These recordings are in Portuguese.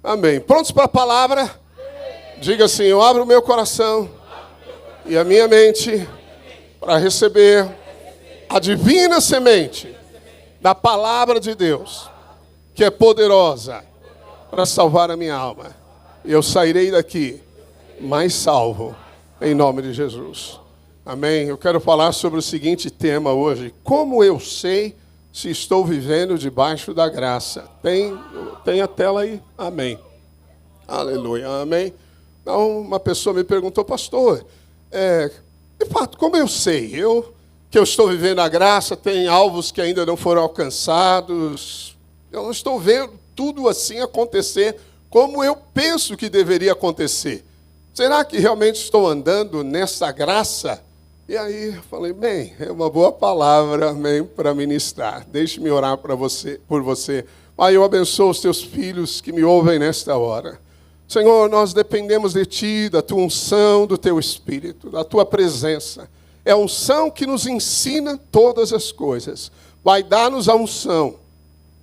Amém. Prontos para a palavra? Diga assim: eu abro o meu coração e a minha mente para receber a divina semente da palavra de Deus, que é poderosa para salvar a minha alma. E eu sairei daqui mais salvo, em nome de Jesus. Amém. Eu quero falar sobre o seguinte tema hoje: como eu sei se estou vivendo debaixo da graça? Tem a tela aí? Amém. Aleluia. Amém. Então, uma pessoa me perguntou: pastor, de fato, como eu sei? Que eu estou vivendo a graça, tem alvos que ainda não foram alcançados. Eu não estou vendo tudo assim acontecer como eu penso que deveria acontecer. Será que realmente estou andando nessa graça? E aí eu falei: bem, é uma boa palavra, amém, para ministrar. Deixe-me orar por você. Pai, eu abençoo os teus filhos que me ouvem nesta hora. Senhor, nós dependemos de Ti, da Tua unção, do Teu Espírito, da Tua presença. É a unção que nos ensina todas as coisas. Vai dar-nos a unção,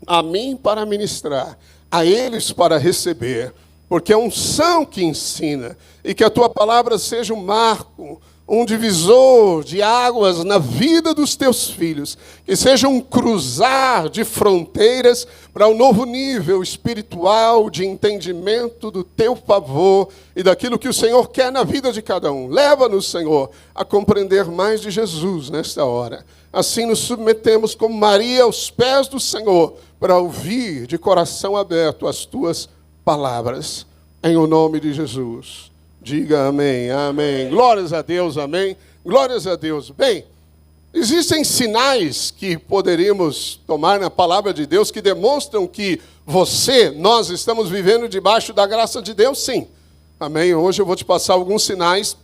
a mim para ministrar, a eles para receber, porque é a unção que ensina. E que a Tua palavra seja um marco, um divisor de águas na vida dos Teus filhos, que seja um cruzar de fronteiras para um novo nível espiritual de entendimento do Teu favor e daquilo que o Senhor quer na vida de cada um. Leva-nos, Senhor, a compreender mais de Jesus nesta hora. Assim nos submetemos como Maria aos pés do Senhor, para ouvir de coração aberto as Tuas palavras. Em o nome de Jesus. Diga amém, amém. Glórias a Deus, amém. Glórias a Deus. Bem, existem sinais que poderíamos tomar na palavra de Deus que demonstram que nós estamos vivendo debaixo da graça de Deus, sim. Amém. Hoje eu vou te passar alguns sinais.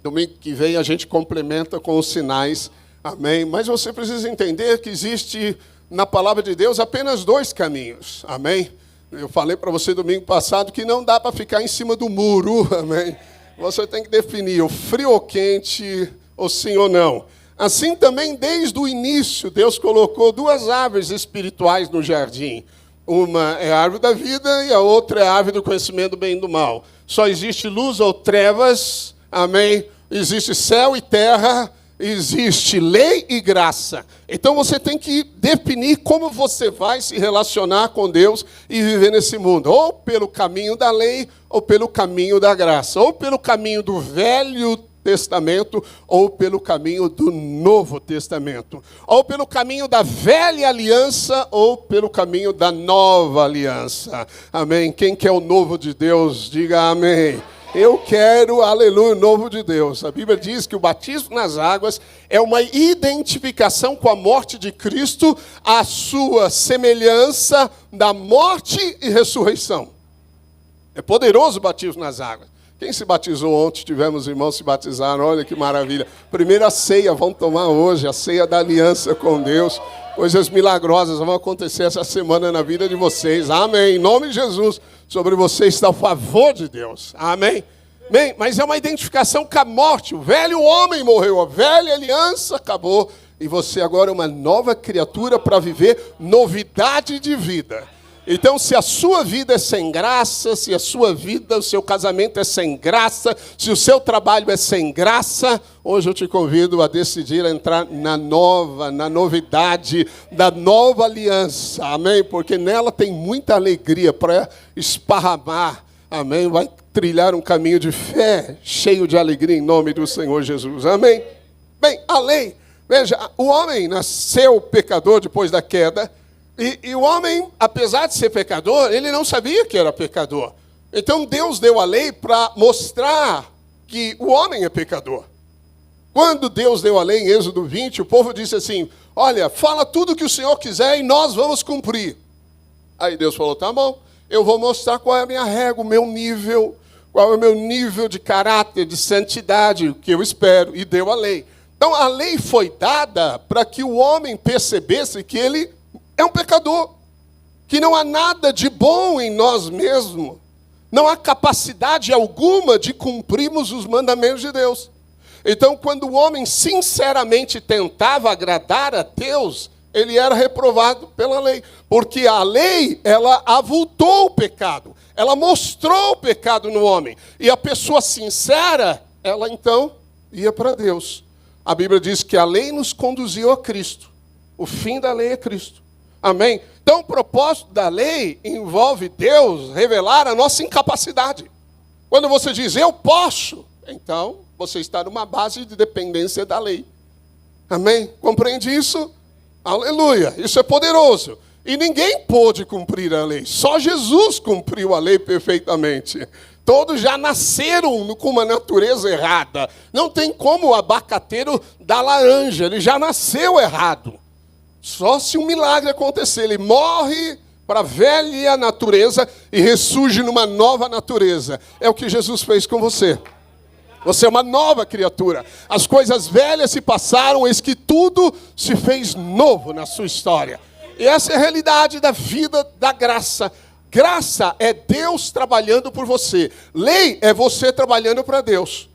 Domingo que vem a gente complementa com os sinais. Amém. Mas você precisa entender que existe na palavra de Deus apenas 2 caminhos. Amém. Eu falei para você domingo passado que não dá para ficar em cima do muro, amém? Você tem que definir o frio ou quente, ou sim ou não. Assim também, desde o início, Deus colocou 2 árvores espirituais no jardim. Uma é a árvore da vida e a outra é a árvore do conhecimento do bem e do mal. Só existe luz ou trevas, amém? Existe céu e terra, existe lei e graça. Então você tem que definir como você vai se relacionar com Deus e viver nesse mundo. Ou pelo caminho da lei, ou pelo caminho da graça. Ou pelo caminho do Velho Testamento, ou pelo caminho do Novo Testamento. Ou pelo caminho da velha aliança, ou pelo caminho da nova aliança. Amém? Quem quer o novo de Deus, diga amém. Eu quero, aleluia, o novo de Deus. A Bíblia diz que o batismo nas águas é uma identificação com a morte de Cristo, a sua semelhança da morte e ressurreição. É poderoso o batismo nas águas. Quem se batizou ontem? Tivemos irmãos que se batizaram, olha que maravilha. Primeira ceia, vamos tomar hoje, a ceia da aliança com Deus. Coisas milagrosas vão acontecer essa semana na vida de vocês. Amém. Em nome de Jesus, sobre você está o favor de Deus. Amém. Bem, mas é uma identificação com a morte. O velho homem morreu, a velha aliança acabou. E você agora é uma nova criatura para viver novidade de vida. Então, se a sua vida é sem graça, se a sua vida, o seu casamento é sem graça, se o seu trabalho é sem graça, hoje eu te convido a decidir a entrar na novidade da nova aliança, amém? Porque nela tem muita alegria para esparramar, amém? Vai trilhar um caminho de fé, cheio de alegria em nome do Senhor Jesus, amém? Bem, a lei, veja, o homem nasceu pecador depois da queda. E o homem, apesar de ser pecador, ele não sabia que era pecador. Então Deus deu a lei para mostrar que o homem é pecador. Quando Deus deu a lei em Êxodo 20, o povo disse assim: olha, fala tudo o que o Senhor quiser e nós vamos cumprir. Aí Deus falou: tá bom, eu vou mostrar qual é a minha regra, o meu nível, qual é o meu nível de caráter, de santidade, o que eu espero, e deu a lei. Então a lei foi dada para que o homem percebesse que ele é um pecador, que não há nada de bom em nós mesmos, não há capacidade alguma de cumprirmos os mandamentos de Deus. Então, quando o homem sinceramente tentava agradar a Deus, ele era reprovado pela lei, porque a lei, ela avultou o pecado, ela mostrou o pecado no homem. E a pessoa sincera, ela então ia para Deus. A Bíblia diz que a lei nos conduziu a Cristo. O fim da lei é Cristo. Amém? Então o propósito da lei envolve Deus revelar a nossa incapacidade. Quando você diz, eu posso, então você está numa base de dependência da lei. Amém? Compreende isso? Aleluia! Isso é poderoso. E ninguém pôde cumprir a lei. Só Jesus cumpriu a lei perfeitamente. Todos já nasceram com uma natureza errada. Não tem como o abacateiro da laranja. Ele já nasceu errado. Só se um milagre acontecer. Ele morre para a velha natureza e ressurge numa nova natureza. É o que Jesus fez com você. Você é uma nova criatura. As coisas velhas se passaram, eis que tudo se fez novo na sua história. E essa é a realidade da vida da graça. Graça é Deus trabalhando por você. Lei é você trabalhando para Deus.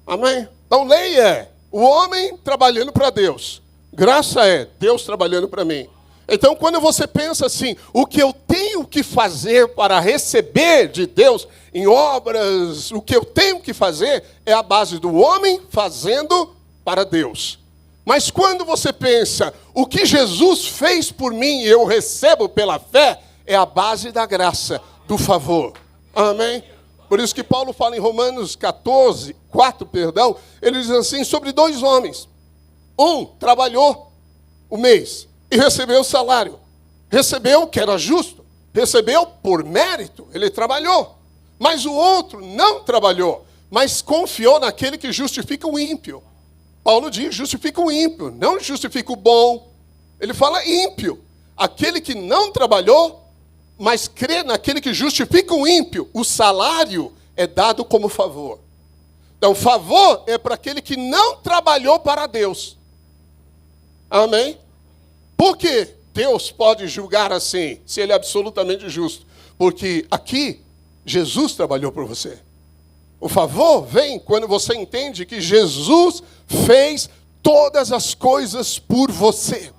Amém? Então lei é o homem trabalhando para Deus. Graça é Deus trabalhando para mim. Então quando você pensa assim, o que eu tenho que fazer para receber de Deus em obras, o que eu tenho que fazer é a base do homem fazendo para Deus. Mas quando você pensa, o que Jesus fez por mim e eu recebo pela fé, é a base da graça, do favor. Amém? Por isso que Paulo fala em Romanos 14, 4, ele diz assim, sobre 2 homens. Um trabalhou o mês e recebeu o salário. Recebeu, que era justo. Recebeu por mérito, ele trabalhou. Mas o outro não trabalhou, mas confiou naquele que justifica o ímpio. Paulo diz, justifica o ímpio, não justifica o bom. Ele fala ímpio. Aquele que não trabalhou, mas crê naquele que justifica o ímpio. O salário é dado como favor. Então, favor é para aquele que não trabalhou para Deus. Amém? Por que Deus pode julgar assim, se ele é absolutamente justo? Porque aqui, Jesus trabalhou por você. O favor vem quando você entende que Jesus fez todas as coisas por você.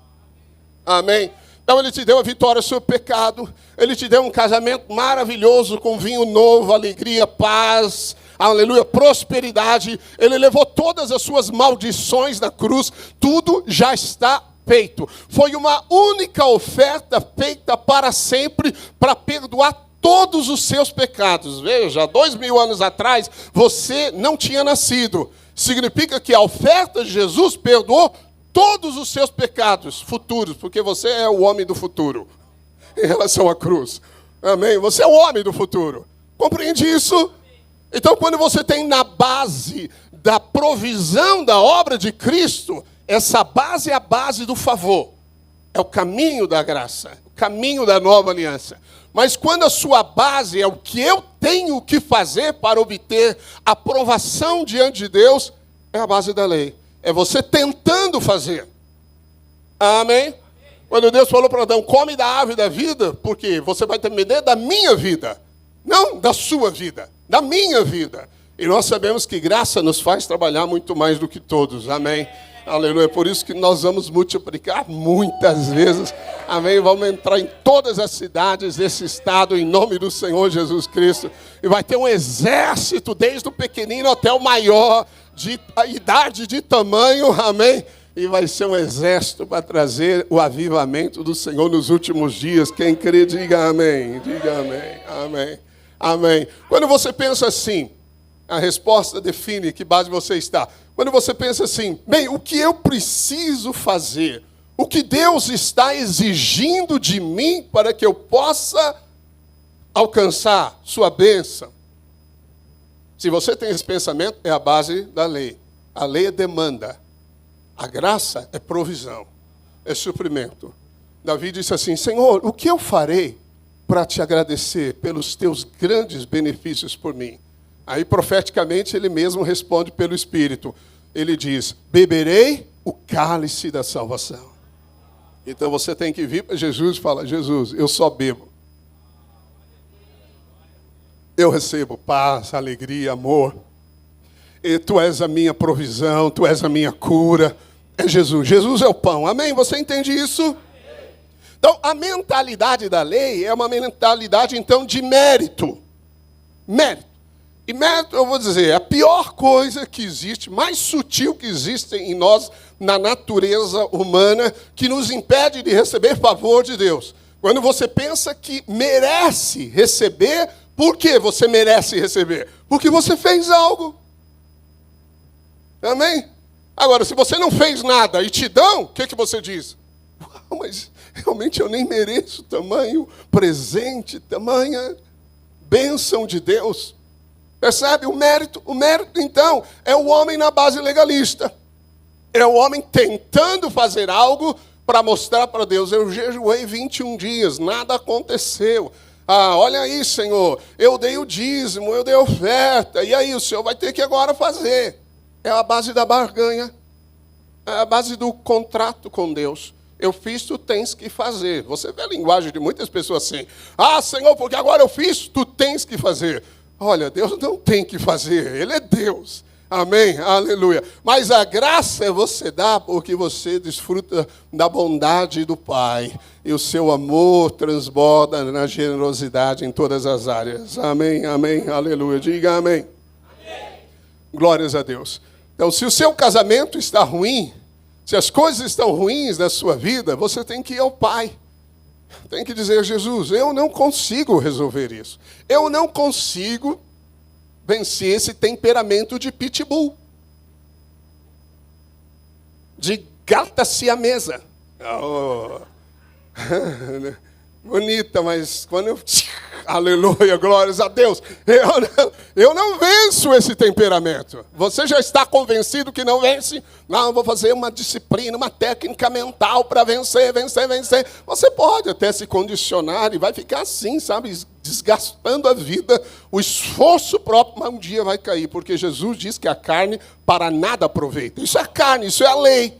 Amém? Então ele te deu a vitória sobre o pecado. Ele te deu um casamento maravilhoso com vinho novo, alegria, paz, aleluia, prosperidade. Ele levou todas as suas maldições na cruz. Tudo já está feito. Foi uma única oferta feita para sempre para perdoar todos os seus pecados. Veja, 2000 anos atrás, você não tinha nascido. Significa que a oferta de Jesus perdoou todos os seus pecados futuros, porque você é o homem do futuro, em relação à cruz. Amém? Você é o homem do futuro. Compreende isso? Então, quando você tem na base da provisão da obra de Cristo, essa base é a base do favor. É o caminho da graça, o caminho da nova aliança. Mas quando a sua base é o que eu tenho que fazer para obter aprovação diante de Deus, é a base da lei. É você tentando fazer. Amém? Quando Deus falou para Adão, come da árvore da vida, porque você vai ter medo da minha vida. Não da sua vida, da minha vida. E nós sabemos que graça nos faz trabalhar muito mais do que todos. Amém? Aleluia. Por isso que nós vamos multiplicar muitas vezes. Amém. Vamos entrar em todas as cidades desse estado, em nome do Senhor Jesus Cristo. E vai ter um exército, desde o pequenino até o maior, de idade, de tamanho. Amém. E vai ser um exército para trazer o avivamento do Senhor nos últimos dias. Quem crê, diga amém. Diga amém. Amém. Amém. Quando você pensa assim, a resposta define que base você está. Quando você pensa assim, bem, o que eu preciso fazer? O que Deus está exigindo de mim para que eu possa alcançar sua bênção? Se você tem esse pensamento, é a base da lei. A lei é demanda. A graça é provisão, é suprimento. Davi disse assim, Senhor, o que eu farei para te agradecer pelos teus grandes benefícios por mim? Aí, profeticamente, ele mesmo responde pelo Espírito. Ele diz, beberei o cálice da salvação. Então, você tem que vir para Jesus e falar, Jesus, eu só bebo. Eu recebo paz, alegria, amor. E tu és a minha provisão, tu és a minha cura. É Jesus. Jesus é o pão. Amém? Você entende isso? Então, a mentalidade da lei é uma mentalidade, então, de mérito. Mérito. E mérito, eu vou dizer, é a pior coisa que existe, mais sutil que existe em nós, na natureza humana, que nos impede de receber favor de Deus. Quando você pensa que merece receber, por que você merece receber? Porque você fez algo. Amém? Agora, se você não fez nada e te dão, o que você diz? Uau, mas realmente eu nem mereço tamanho presente, tamanha bênção de Deus. Percebe? O mérito, então, é o homem na base legalista. É o homem tentando fazer algo para mostrar para Deus, eu jejuei 21 dias, nada aconteceu. Ah, olha aí, Senhor, eu dei o dízimo, eu dei a oferta, e aí o Senhor vai ter que agora fazer. É a base da barganha, é a base do contrato com Deus. Eu fiz, tu tens que fazer. Você vê a linguagem de muitas pessoas assim. Ah, Senhor, porque agora eu fiz, tu tens que fazer. Olha, Deus não tem que fazer, Ele é Deus. Amém? Aleluia. Mas a graça você dá porque você desfruta da bondade do Pai. E o seu amor transborda na generosidade em todas as áreas. Amém, amém, aleluia. Diga amém. Amém. Glórias a Deus. Então, se o seu casamento está ruim, se as coisas estão ruins na sua vida, você tem que ir ao Pai. Tem que dizer, Jesus, eu não consigo resolver isso. Eu não consigo vencer esse temperamento de pitbull. De gata siamesa. Oh. Bonita, mas quando eu... Aleluia, glórias a Deus. Eu não venço esse temperamento. Você já está convencido que não vence? Não, eu vou fazer uma disciplina, uma técnica mental para vencer. Você pode até se condicionar e vai ficar assim, sabe? Desgastando a vida, o esforço próprio, mas um dia vai cair. Porque Jesus diz que a carne para nada aproveita. Isso é carne, isso é a lei.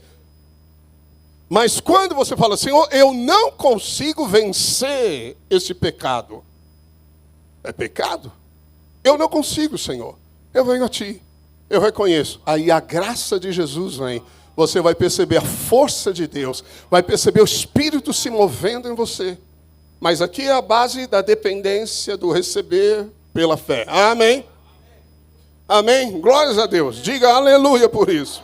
Mas quando você fala, Senhor, eu não consigo vencer esse pecado. É pecado? Eu não consigo, Senhor. Eu venho a Ti. Eu reconheço. Aí a graça de Jesus vem. Você vai perceber a força de Deus. Vai perceber o Espírito se movendo em você. Mas aqui é a base da dependência do receber pela fé. Amém? Amém? Glórias a Deus. Diga aleluia por isso.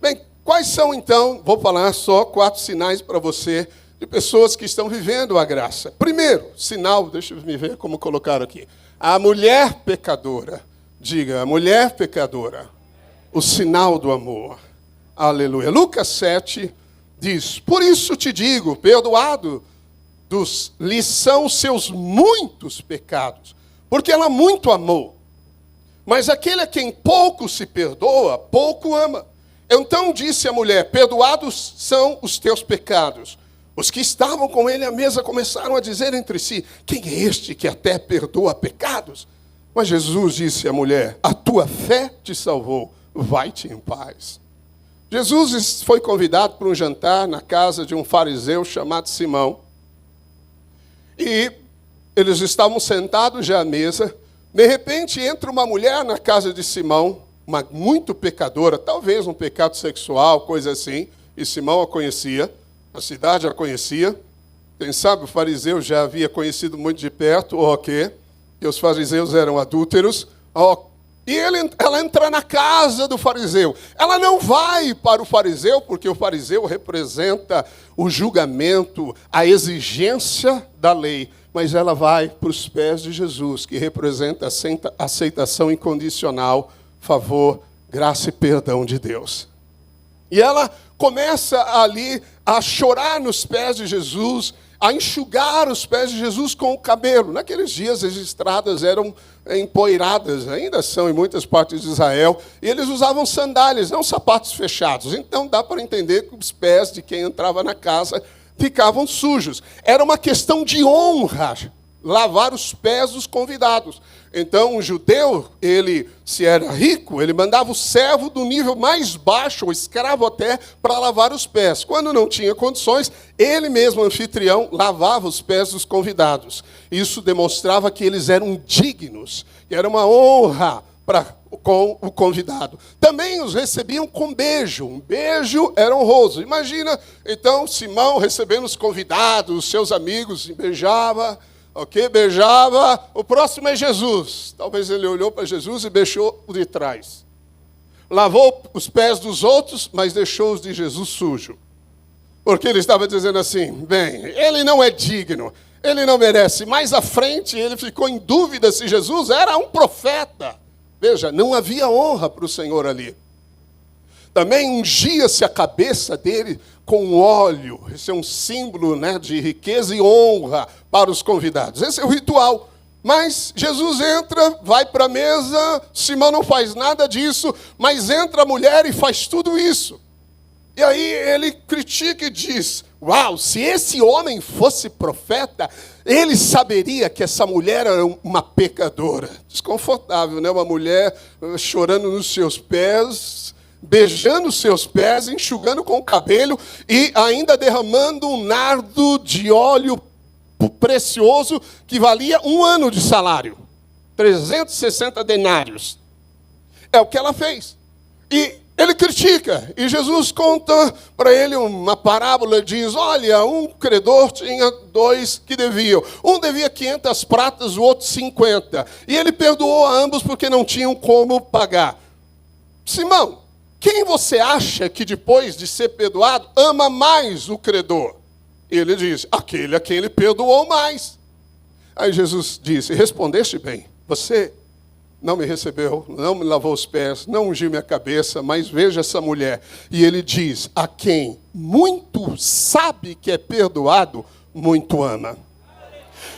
Bem, quais são então, vou falar só 4 sinais para você, de pessoas que estão vivendo a graça. Primeiro, sinal, deixa eu me ver como colocar aqui. A mulher pecadora. Diga, a mulher pecadora. O sinal do amor. Aleluia. Lucas 7 diz, por isso te digo, perdoado lhe são os seus muitos pecados, porque ela muito amou. Mas aquele a quem pouco se perdoa, pouco ama. Então disse a mulher, perdoados são os teus pecados. Os que estavam com ele à mesa começaram a dizer entre si, quem é este que até perdoa pecados? Mas Jesus disse à mulher, a tua fé te salvou, vai-te em paz. Jesus foi convidado para um jantar na casa de um fariseu chamado Simão. E eles estavam sentados já à mesa. De repente entra uma mulher na casa de Simão, uma muito pecadora, talvez um pecado sexual, coisa assim. E Simão a conhecia. A cidade a conhecia. Quem sabe o fariseu já havia conhecido muito de perto, ou o quê? Que os fariseus eram adúlteros. E ela entra na casa do fariseu. Ela não vai para o fariseu, porque o fariseu representa o julgamento, a exigência da lei. Mas ela vai para os pés de Jesus, que representa a aceitação incondicional, favor, graça e perdão de Deus. E ela começa ali a chorar nos pés de Jesus, a enxugar os pés de Jesus com o cabelo. Naqueles dias as estradas eram empoeiradas, ainda são em muitas partes de Israel, e eles usavam sandálias, não sapatos fechados. Então dá para entender que os pés de quem entrava na casa ficavam sujos. Era uma questão de honra, lavar os pés dos convidados. Então, o judeu, ele, se era rico, ele mandava o servo do nível mais baixo, o escravo até, para lavar os pés. Quando não tinha condições, ele mesmo, anfitrião, lavava os pés dos convidados. Isso demonstrava que eles eram dignos, que era uma honra com o convidado. Também também os recebiam com beijo. Um beijo era honroso. Imagina, então, Simão recebendo os convidados, os seus amigos, e beijava, ok? Beijava. O próximo é Jesus. Talvez ele olhou para Jesus e beijou o de trás. Lavou os pés dos outros, mas deixou os de Jesus sujo. Porque ele estava dizendo assim, bem, ele não é digno, ele não merece. Mais à frente, ele ficou em dúvida se Jesus era um profeta. Veja, não havia honra para o Senhor ali. Também ungia-se a cabeça dele com óleo. Esse é um símbolo, né, de riqueza e honra para os convidados. Esse é o ritual. Mas Jesus entra, vai para a mesa, Simão não faz nada disso, mas entra a mulher e faz tudo isso. E aí ele critica e diz, uau, se esse homem fosse profeta, ele saberia que essa mulher era uma pecadora. Desconfortável, né? Uma mulher chorando nos seus pés, beijando os seus pés, enxugando com o cabelo e ainda derramando um nardo de óleo precioso que valia 1 ano de salário. 360 denários. É o que ela fez. E ele critica. E Jesus conta para ele uma parábola. Diz, olha, um credor tinha 2 que deviam. Um devia 500 pratas, o outro 50. E ele perdoou a ambos porque não tinham como pagar. Simão, quem você acha que depois de ser perdoado ama mais o credor? Ele diz, aquele a quem ele perdoou mais. Aí Jesus disse, respondeste bem, você não me recebeu, não me lavou os pés, não ungiu minha cabeça, mas veja essa mulher. E ele diz, a quem muito sabe que é perdoado, muito ama.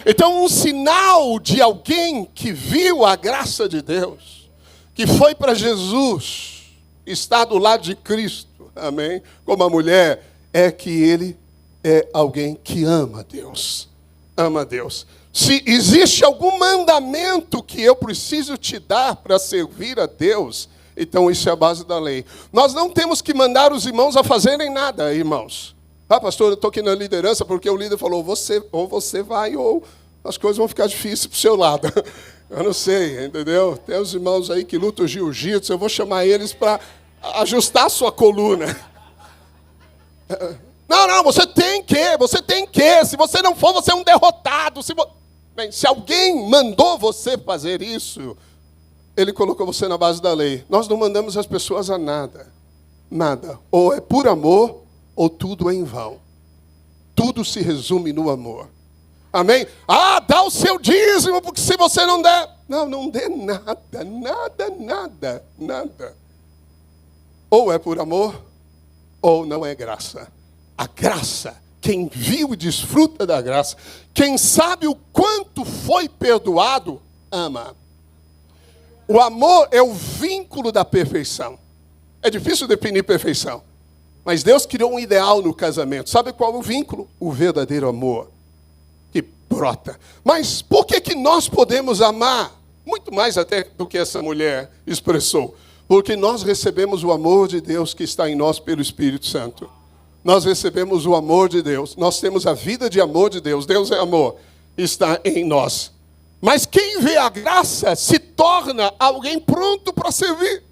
Então, um sinal de alguém que viu a graça de Deus, que foi para Jesus, está do lado de Cristo, amém? Como a mulher, é que ele é alguém que ama Deus. Ama Deus. Se existe algum mandamento que eu preciso te dar para servir a Deus, então isso é a base da lei. Nós não temos que mandar os irmãos a fazerem nada, irmãos. Ah, pastor, eu estou aqui na liderança porque o líder falou, ou você vai, ou as coisas vão ficar difíceis para o seu lado. Eu não sei, entendeu? Tem os irmãos aí que lutam jiu-jitsu, eu vou chamar eles para ajustar a sua coluna. Não, você tem que. Se você não for, você é um derrotado. Bem, se alguém mandou você fazer isso, ele colocou você na base da lei. Nós não mandamos as pessoas a nada. Nada. Ou é por amor, ou tudo é em vão. Tudo se resume no amor. Amém? Ah, dá o seu dízimo, porque se você não der... Não dê nada. Ou é por amor, ou não é graça. A graça, quem viu e desfruta da graça, quem sabe o quanto foi perdoado, ama. O amor é o vínculo da perfeição. É difícil definir perfeição, mas Deus criou um ideal no casamento. Sabe qual é o vínculo? O verdadeiro amor, que brota. Mas por que nós podemos amar? Muito mais até do que essa mulher expressou. Porque nós recebemos o amor de Deus que está em nós pelo Espírito Santo. Nós recebemos o amor de Deus. Nós temos a vida de amor de Deus. Deus é amor. Está em nós. Mas quem vê a graça se torna alguém pronto para servir.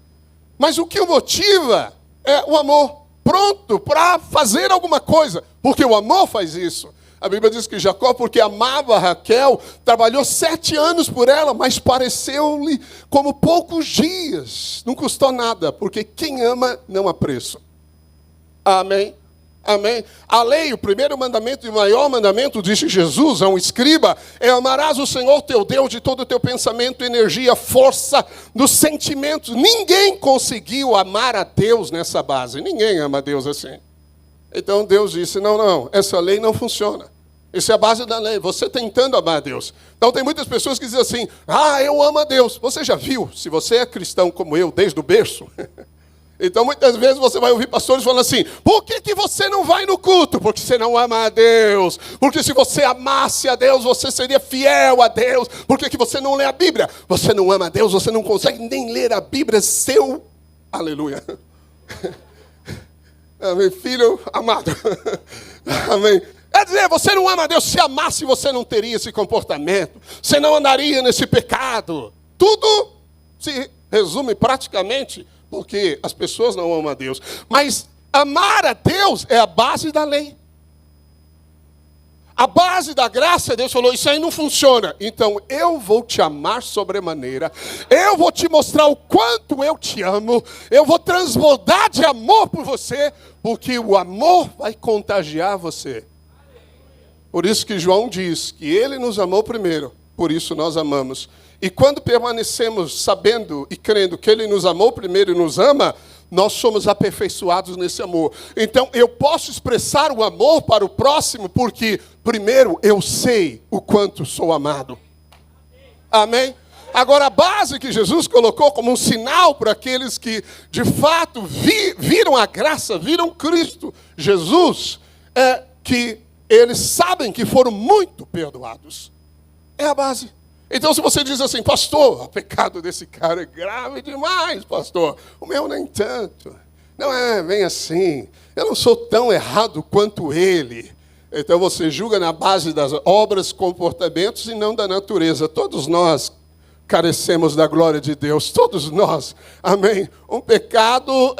Mas o que o motiva é o amor. Pronto para fazer alguma coisa. Porque o amor faz isso. A Bíblia diz que Jacó, porque amava Raquel, trabalhou 7 anos por ela, mas pareceu-lhe como poucos dias. Não custou nada, porque quem ama não há preço. Amém? Amém? A lei, o primeiro mandamento e o maior mandamento, disse Jesus a um escriba, é amarás o Senhor teu Deus de todo o teu pensamento, energia, força, dos sentimentos. Ninguém conseguiu amar a Deus nessa base. Ninguém ama a Deus assim. Então Deus disse, não, essa lei não funciona. Essa é a base da lei, você tentando amar a Deus. Então tem muitas pessoas que dizem assim, eu amo a Deus. Você já viu, se você é cristão como eu, desde o berço... Então, muitas vezes você vai ouvir pastores falando assim, por que você não vai no culto? Porque você não ama a Deus. Porque se você amasse a Deus, você seria fiel a Deus. Por que você não lê a Bíblia? Você não ama a Deus, você não consegue nem ler a Bíblia, seu... Aleluia. Amém, filho amado. Amém. Quer dizer, você não ama a Deus. Se amasse, você não teria esse comportamento. Você não andaria nesse pecado. Tudo se resume praticamente porque as pessoas não amam a Deus. Mas amar a Deus é a base da lei. A base da graça, Deus falou, isso aí não funciona. Então, eu vou te amar sobremaneira. Eu vou te mostrar o quanto eu te amo. Eu vou transbordar de amor por você, porque o amor vai contagiar você. Por isso que João diz que ele nos amou primeiro, por isso nós amamos. E quando permanecemos sabendo e crendo que ele nos amou primeiro e nos ama, nós somos aperfeiçoados nesse amor. Então, eu posso expressar o amor para o próximo, porque, primeiro, eu sei o quanto sou amado. Amém? Agora, a base que Jesus colocou como um sinal para aqueles que, de fato, viram a graça, viram Cristo, Jesus, é que eles sabem que foram muito perdoados. É a base. Então, se você diz assim, pastor, o pecado desse cara é grave demais, pastor. O meu nem tanto. Não é bem assim. Eu não sou tão errado quanto ele. Então, você julga na base das obras, comportamentos e não da natureza. Todos nós carecemos da glória de Deus. Todos nós. Amém? O pecado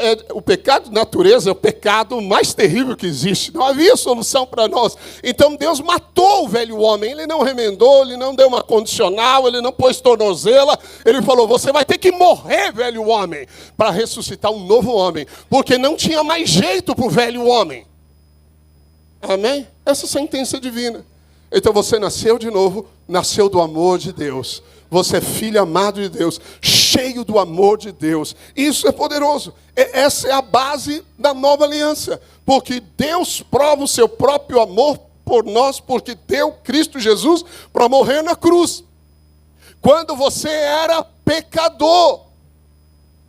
de natureza é o pecado mais terrível que existe. Não havia solução para nós. Então Deus matou o velho homem. Ele não remendou, ele não deu uma condicional, ele não pôs tornozela. Ele falou, você vai ter que morrer, velho homem, para ressuscitar um novo homem. Porque não tinha mais jeito para o velho homem. Amém? Essa é a sentença divina. Então você nasceu de novo, nasceu do amor de Deus. Você é filho amado de Deus, cheio do amor de Deus. Isso é poderoso. Essa é a base da nova aliança. Porque Deus prova o seu próprio amor por nós, porque deu Cristo Jesus para morrer na cruz. Quando você era pecador,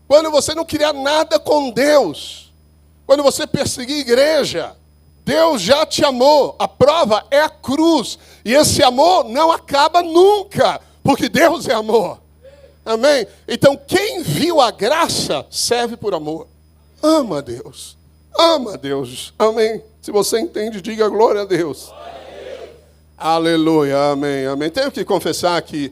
quando você não queria nada com Deus, quando você perseguia a igreja, Deus já te amou. A prova é a cruz. E esse amor não acaba nunca. Porque Deus é amor. Amém? Então, quem viu a graça, serve por amor. Ama a Deus. Ama a Deus. Amém? Se você entende, diga glória a Deus. Aleluia. Amém. Amém. Tenho que confessar que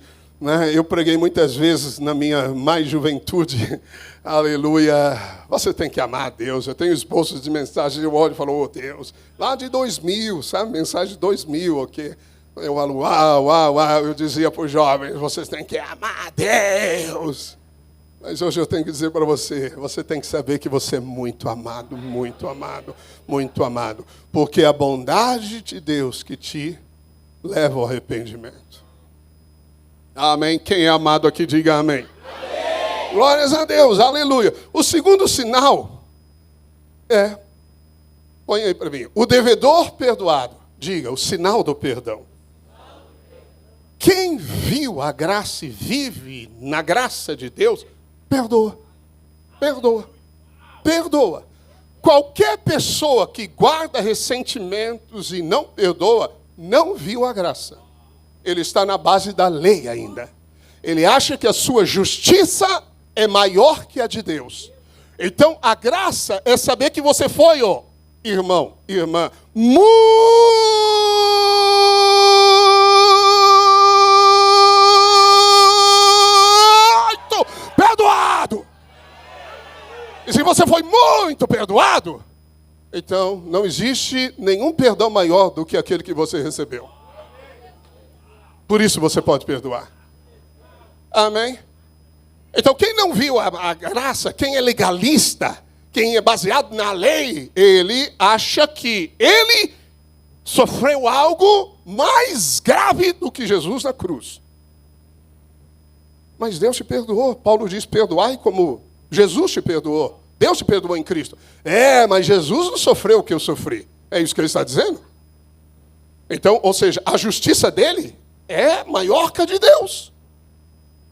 eu preguei muitas vezes na minha mais juventude. Aleluia. Você tem que amar a Deus. Eu tenho esboços de mensagens, eu olho e falo, oh Deus. Lá de 2000, sabe? Mensagem de 2000, ok? Eu falo, uau. Eu dizia para os jovens, vocês têm que amar a Deus. Mas hoje eu tenho que dizer para você, você tem que saber que você é muito amado, muito amado, muito amado. Porque é a bondade de Deus que te leva ao arrependimento. Amém? Quem é amado aqui, diga amém. Amém. Glórias a Deus, aleluia. O segundo sinal põe aí para mim, o devedor perdoado. Diga, o sinal do perdão. Quem viu a graça e vive na graça de Deus, perdoa. Perdoa. Perdoa. Qualquer pessoa que guarda ressentimentos e não perdoa, não viu a graça. Ele está na base da lei ainda. Ele acha que a sua justiça é maior que a de Deus. Então, a graça é saber que você foi, irmão, irmã, muito perdoado. E se você foi muito perdoado, então não existe nenhum perdão maior do que aquele que você recebeu. Por isso você pode perdoar. Amém? Então quem não viu a graça, quem é legalista, quem é baseado na lei, ele acha que ele sofreu algo mais grave do que Jesus na cruz. Mas Deus te perdoou. Paulo diz, perdoai como Jesus te perdoou. Deus te perdoou em Cristo. Mas Jesus não sofreu o que eu sofri. É isso que ele está dizendo? Então, ou seja, a justiça dele é maior que a de Deus.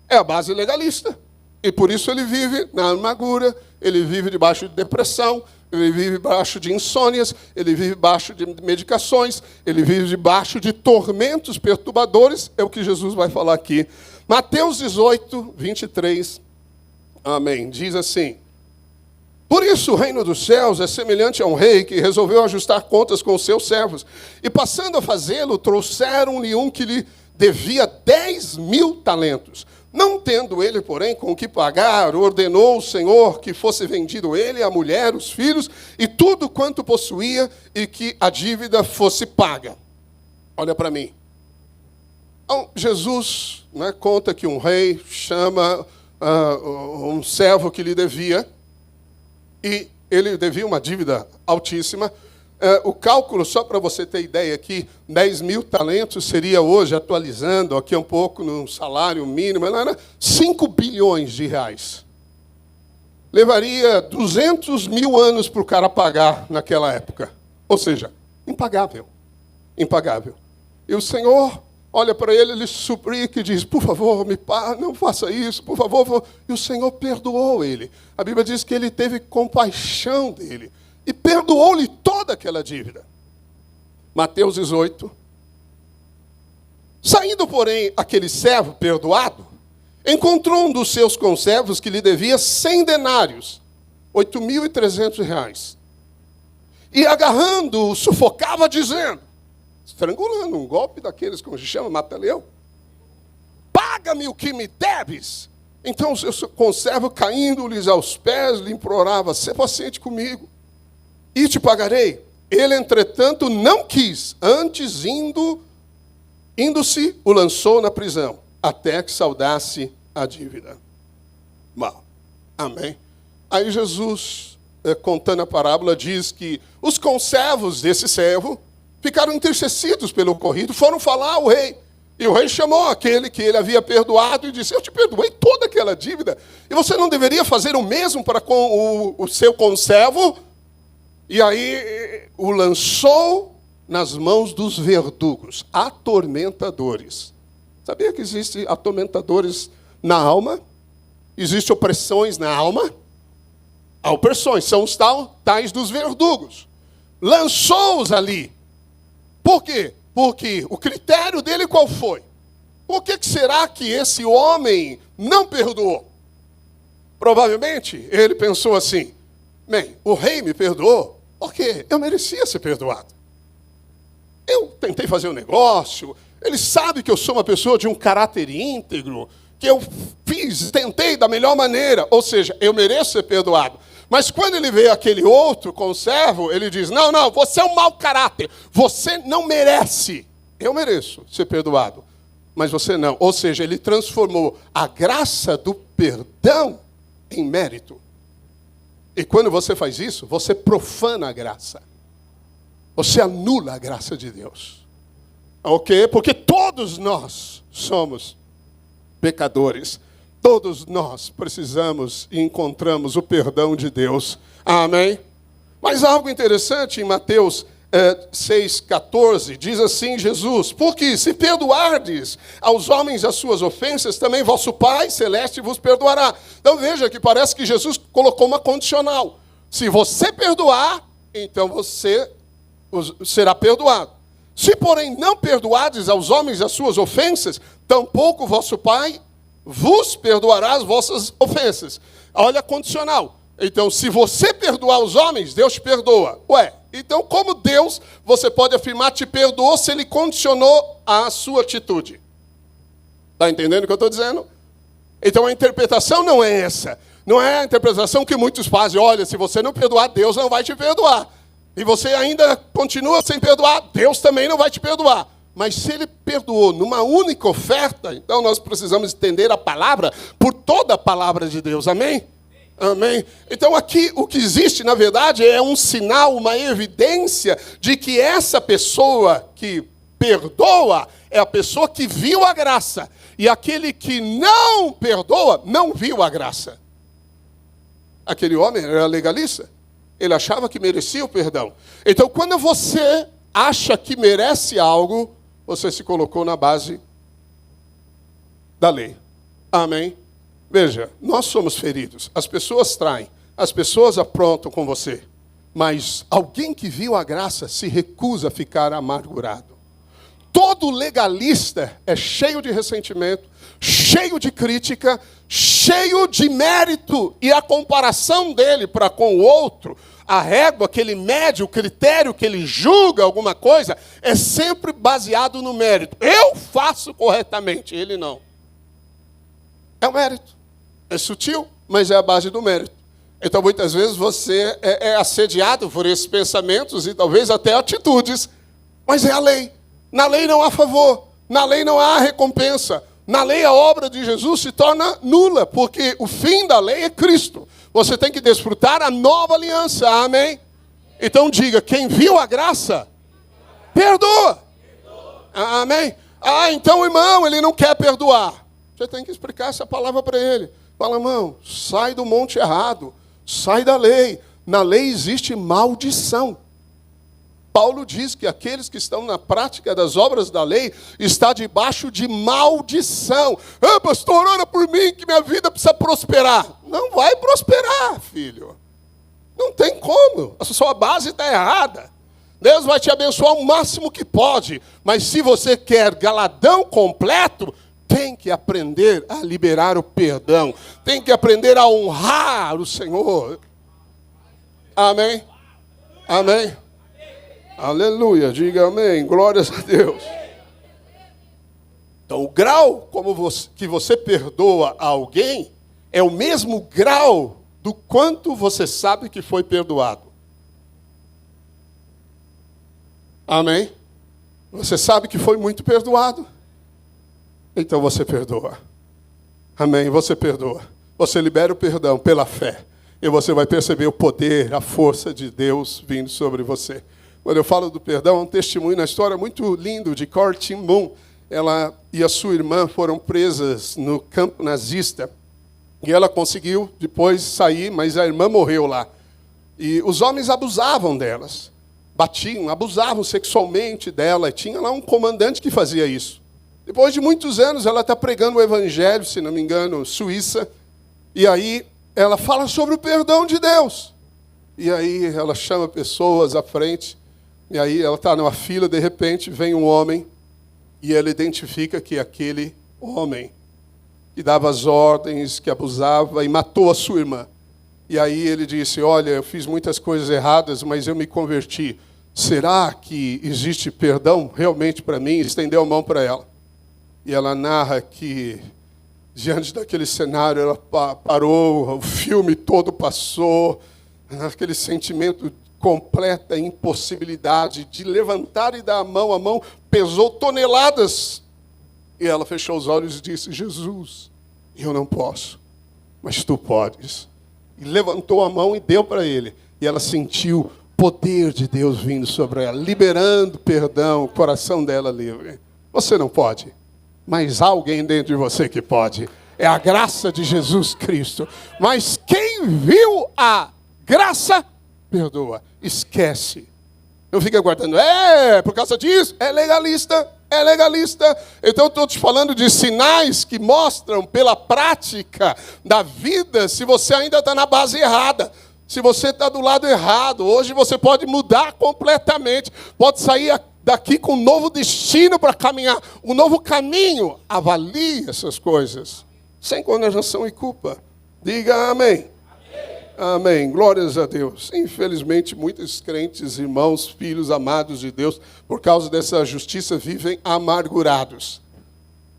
É a base legalista. E por isso ele vive na amargura, ele vive debaixo de depressão, ele vive debaixo de insônias, ele vive debaixo de medicações, ele vive debaixo de tormentos perturbadores. É o que Jesus vai falar aqui. Mateus 18, 23. Amém. Diz assim: por isso o reino dos céus é semelhante a um rei que resolveu ajustar contas com os seus servos. E passando a fazê-lo, trouxeram-lhe um que lhe devia 10.000 talentos. Não tendo ele, porém, com o que pagar, ordenou o Senhor que fosse vendido ele, a mulher, os filhos e tudo quanto possuía, e que a dívida fosse paga. Olha para mim. Então, Jesus, né, conta que um rei chama um servo que lhe devia, e ele devia uma dívida altíssima. O cálculo, só para você ter ideia aqui, 10 mil talentos seria hoje, atualizando aqui um pouco no salário mínimo, era 5 bilhões de reais. Levaria 200 mil anos para o cara pagar naquela época. Ou seja, impagável. Impagável. E o Senhor olha para ele, ele suplica e diz, por favor, não faça isso, por favor. E o Senhor perdoou ele. A Bíblia diz que ele teve compaixão dele. E perdoou-lhe toda aquela dívida. Mateus 18. Saindo, porém, aquele servo perdoado, encontrou um dos seus conservos que lhe devia 100 denários, 8.300 reais. E agarrando-o, sufocava, dizendo, estrangulando, um golpe daqueles, como se chama, mata-leão. Paga-me o que me deves. Então o seu conservo, caindo-lhes aos pés, lhe implorava, sê paciente comigo, e te pagarei. Ele, entretanto, não quis, antes indo-se, o lançou na prisão, até que saudasse a dívida. Bom, amém. Aí Jesus, contando a parábola, diz que os conservos desse servo ficaram entristecidos pelo ocorrido, foram falar ao rei. E o rei chamou aquele que ele havia perdoado e disse, eu te perdoei toda aquela dívida, e você não deveria fazer o mesmo para com o seu conservo? E aí o lançou nas mãos dos verdugos, atormentadores. Sabia que existem atormentadores na alma? Existem opressões na alma? Há opressões, são os tais dos verdugos. Lançou-os ali. Por quê? Porque o critério dele qual foi? Por que será que esse homem não perdoou? Provavelmente ele pensou assim, bem, o rei me perdoou porque eu merecia ser perdoado. Eu tentei fazer um negócio, ele sabe que eu sou uma pessoa de um caráter íntegro, que eu tentei da melhor maneira, ou seja, eu mereço ser perdoado. Mas quando ele vê aquele outro conservo, ele diz, não, você é um mau caráter, você não merece. Eu mereço ser perdoado, mas você não. Ou seja, ele transformou a graça do perdão em mérito. E quando você faz isso, você profana a graça. Você anula a graça de Deus. Ok? Porque todos nós somos pecadores. Todos nós precisamos e encontramos o perdão de Deus. Amém? Mas algo interessante em Mateus 6,14, diz assim Jesus, porque se perdoardes aos homens as suas ofensas, também vosso Pai Celeste vos perdoará. Então veja que parece que Jesus colocou uma condicional. Se você perdoar, então você será perdoado. Se, porém, não perdoardes aos homens as suas ofensas, tampouco vosso Pai vos perdoará as vossas ofensas. Olha a condicional. Então, se você perdoar os homens, Deus te perdoa. Então, como Deus, você pode afirmar, te perdoou se Ele condicionou a sua atitude? Está entendendo o que eu estou dizendo? Então, a interpretação não é essa. Não é a interpretação que muitos fazem. Olha, se você não perdoar, Deus não vai te perdoar. E você ainda continua sem perdoar, Deus também não vai te perdoar. Mas se Ele perdoou numa única oferta, então nós precisamos entender a palavra por toda a palavra de Deus. Amém? Amém? Então aqui o que existe, na verdade, é um sinal, uma evidência de que essa pessoa que perdoa é a pessoa que viu a graça. E aquele que não perdoa, não viu a graça. Aquele homem era legalista. Ele achava que merecia o perdão. Então, quando você acha que merece algo, você se colocou na base da lei. Amém? Veja, nós somos feridos. As pessoas traem. As pessoas aprontam com você. Mas alguém que viu a graça se recusa a ficar amargurado. Todo legalista é cheio de ressentimento, cheio de crítica, cheio de mérito. E a comparação dele para com o outro, a régua que ele mede, o critério que ele julga alguma coisa, é sempre baseado no mérito. Eu faço corretamente, ele não. É o mérito. É sutil, mas é a base do mérito. Então, muitas vezes, você é assediado por esses pensamentos e talvez até atitudes, mas é a lei. Na lei não há favor, na lei não há recompensa. Na lei, a obra de Jesus se torna nula, porque o fim da lei é Cristo. Você tem que desfrutar a nova aliança, amém? Então diga, quem viu a graça, perdoa. Amém? Então, irmão, ele não quer perdoar. Você tem que explicar essa palavra para ele. Fala, irmão, sai do monte errado, sai da lei. Na lei existe maldição. Paulo diz que aqueles que estão na prática das obras da lei está debaixo de maldição. Pastor, ora por mim que minha vida precisa prosperar. Não vai prosperar, filho. Não tem como. A sua base está errada. Deus vai te abençoar o máximo que pode. Mas se você quer galadão completo, tem que aprender a liberar o perdão. Tem que aprender a honrar o Senhor. Amém? Amém? Aleluia, diga amém, glórias a Deus. Então, o grau que você perdoa a alguém é o mesmo grau do quanto você sabe que foi perdoado. Amém? Você sabe que foi muito perdoado, então você perdoa. Amém, você perdoa. Você libera o perdão pela fé, e você vai perceber o poder, a força de Deus vindo sobre você. Quando eu falo do perdão, é um testemunho na história muito lindo de Corrie ten Boom. Ela e a sua irmã foram presas no campo nazista. E ela conseguiu depois sair, mas a irmã morreu lá. E os homens abusavam delas. Batiam, abusavam sexualmente dela. E tinha lá um comandante que fazia isso. Depois de muitos anos, ela está pregando o evangelho, se não me engano, Suíça. E aí ela fala sobre o perdão de Deus. E aí ela chama pessoas à frente. E aí ela está numa fila, de repente vem um homem e ela identifica que aquele homem que dava as ordens, que abusava e matou a sua irmã. E aí ele disse, olha, eu fiz muitas coisas erradas, mas eu me converti. Será que existe perdão realmente para mim? Estendeu a mão para ela. E ela narra que, diante daquele cenário, ela parou, o filme todo passou, aquele sentimento completa impossibilidade de levantar e dar a mão pesou toneladas. E ela fechou os olhos e disse, Jesus, eu não posso, mas tu podes. E levantou a mão e deu para ele. E ela sentiu o poder de Deus vindo sobre ela, liberando perdão, o coração dela livre. Você não pode, mas há alguém dentro de você que pode. É a graça de Jesus Cristo. Mas quem viu a graça, perdoa, esquece. Não fica guardando, por causa disso, é legalista. Então, estou te falando de sinais que mostram pela prática da vida se você ainda está na base errada, se você está do lado errado. Hoje você pode mudar completamente, pode sair daqui com um novo destino para caminhar, um novo caminho. Avalie essas coisas, sem condenação e culpa. Diga amém. Amém, glórias a Deus. Infelizmente, muitos crentes, irmãos, filhos amados de Deus, por causa dessa justiça, vivem amargurados.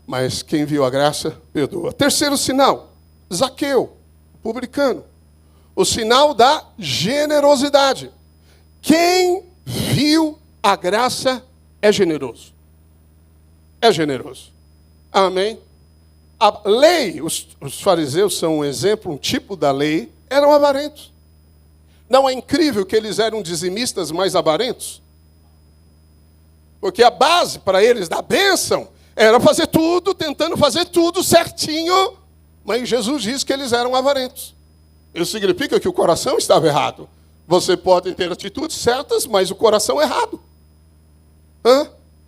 Mas quem viu a graça, perdoa. Terceiro sinal, Zaqueu, publicano. O sinal da generosidade. Quem viu a graça é generoso. É generoso. Amém? A lei, os fariseus são um exemplo, um tipo da lei, eram avarentos. Não é incrível que eles eram dizimistas mais avarentos? Porque a base para eles da bênção era fazer tudo, tentando fazer tudo certinho, mas Jesus diz que eles eram avarentos. Isso significa que o coração estava errado. Você pode ter atitudes certas, mas o coração errado.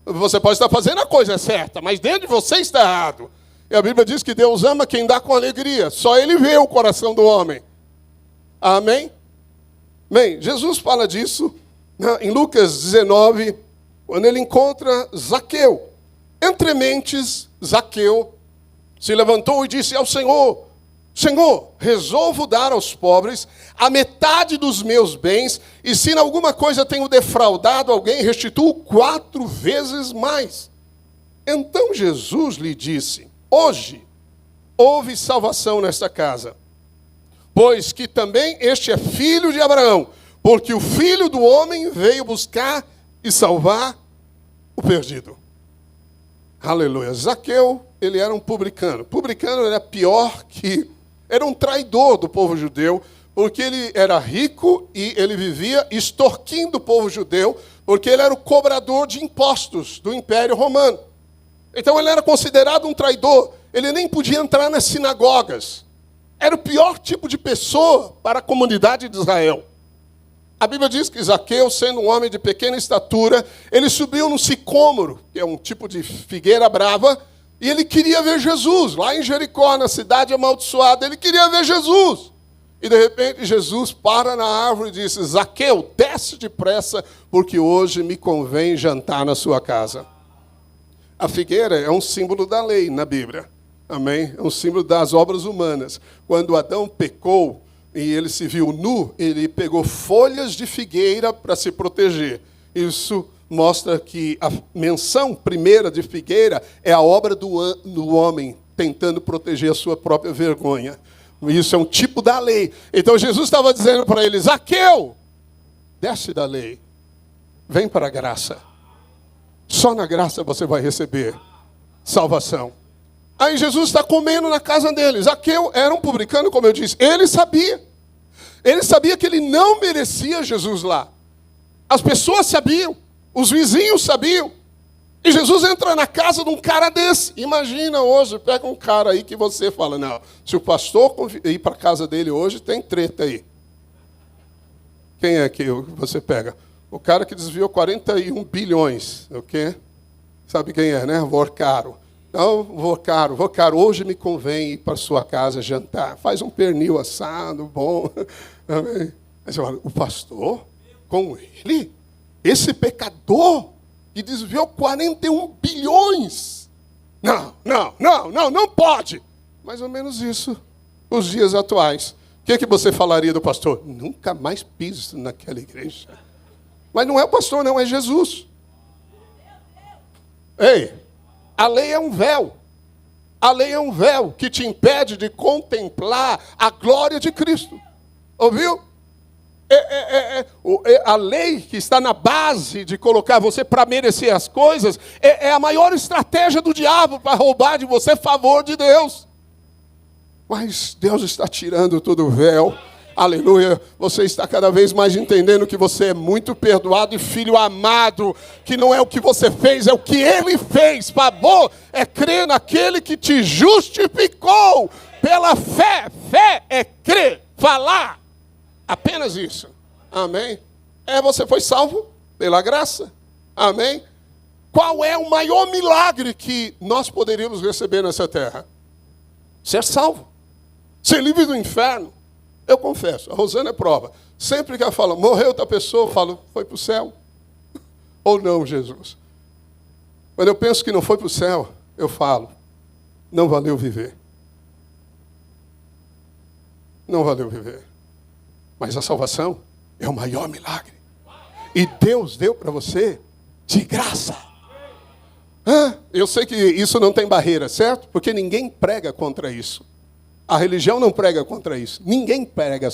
Você pode estar fazendo a coisa certa, mas dentro de você está errado. E a Bíblia diz que Deus ama quem dá com alegria. Só Ele vê o coração do homem. Amém? Bem, Jesus fala disso em Lucas 19, quando ele encontra Zaqueu. Entre mentes, Zaqueu se levantou e disse ao Senhor, Senhor, resolvo dar aos pobres a metade dos meus bens, e se em alguma coisa tenho defraudado alguém, restituo 4 vezes mais. Então Jesus lhe disse, hoje houve salvação nesta casa. Pois que também este é filho de Abraão, porque o Filho do Homem veio buscar e salvar o perdido. Aleluia. Zaqueu, ele era um publicano. Publicano era pior que... Era um traidor do povo judeu, porque ele era rico e ele vivia extorquindo o povo judeu, porque ele era o cobrador de impostos do Império Romano. Então ele era considerado um traidor. Ele nem podia entrar nas sinagogas. Era o pior tipo de pessoa para a comunidade de Israel. A Bíblia diz que Zaqueu, sendo um homem de pequena estatura, ele subiu no sicômoro, que é um tipo de figueira brava, e ele queria ver Jesus. Lá em Jericó, na cidade amaldiçoada, ele queria ver Jesus. E de repente Jesus para na árvore e disse: Zaqueu, desce depressa, porque hoje me convém jantar na sua casa. A figueira é um símbolo da lei na Bíblia. Amém? É um símbolo das obras humanas. Quando Adão pecou e ele se viu nu, ele pegou folhas de figueira para se proteger. Isso mostra que a menção primeira de figueira é a obra do homem tentando proteger a sua própria vergonha. Isso é um tipo da lei. Então Jesus estava dizendo para ele: Zaqueu, desce da lei, vem para a graça. Só na graça você vai receber salvação. Aí Jesus está comendo na casa dele. Zaqueu era um publicano, como eu disse. Ele sabia. Ele sabia que ele não merecia Jesus lá. As pessoas sabiam. Os vizinhos sabiam. E Jesus entra na casa de um cara desse. Imagina hoje, pega um cara aí que você fala: não, se o pastor ir para a casa dele hoje, tem treta aí. Quem é que você pega? O cara que desviou 41 bilhões. O quê? Sabe quem é, né? Vorcaro. Não, Vorcaro, hoje me convém ir para sua casa jantar. Faz um pernil assado, bom. Amém. Aí você fala: o pastor? Com ele? Esse pecador que desviou 41 bilhões? Não pode. Mais ou menos isso, os dias atuais. O que você falaria do pastor? Nunca mais piso naquela igreja. Mas não é o pastor, não, é Jesus. Ei, a lei é um véu. A lei é um véu que te impede de contemplar a glória de Cristo. Ouviu? A lei que está na base de colocar você para merecer as coisas é a maior estratégia do diabo para roubar de você favor de Deus. Mas Deus está tirando todo o véu. Aleluia. Você está cada vez mais entendendo que você é muito perdoado e filho amado, que não é o que você fez, é o que Ele fez. Favor é crer naquele que te justificou pela fé. Fé é crer, falar. Apenas isso. Amém? Você foi salvo pela graça. Amém? Qual é o maior milagre que nós poderíamos receber nessa terra? Ser salvo. Ser livre do inferno. Eu confesso, a Rosana é prova. Sempre que ela fala: morreu outra pessoa, eu falo: foi para o céu. Ou não, Jesus? Quando eu penso que não foi para o céu, eu falo: não valeu viver. Não valeu viver. Mas a salvação é o maior milagre. E Deus deu para você de graça. Eu sei que isso não tem barreira, certo? Porque ninguém prega contra isso. A religião não prega contra isso. Ninguém prega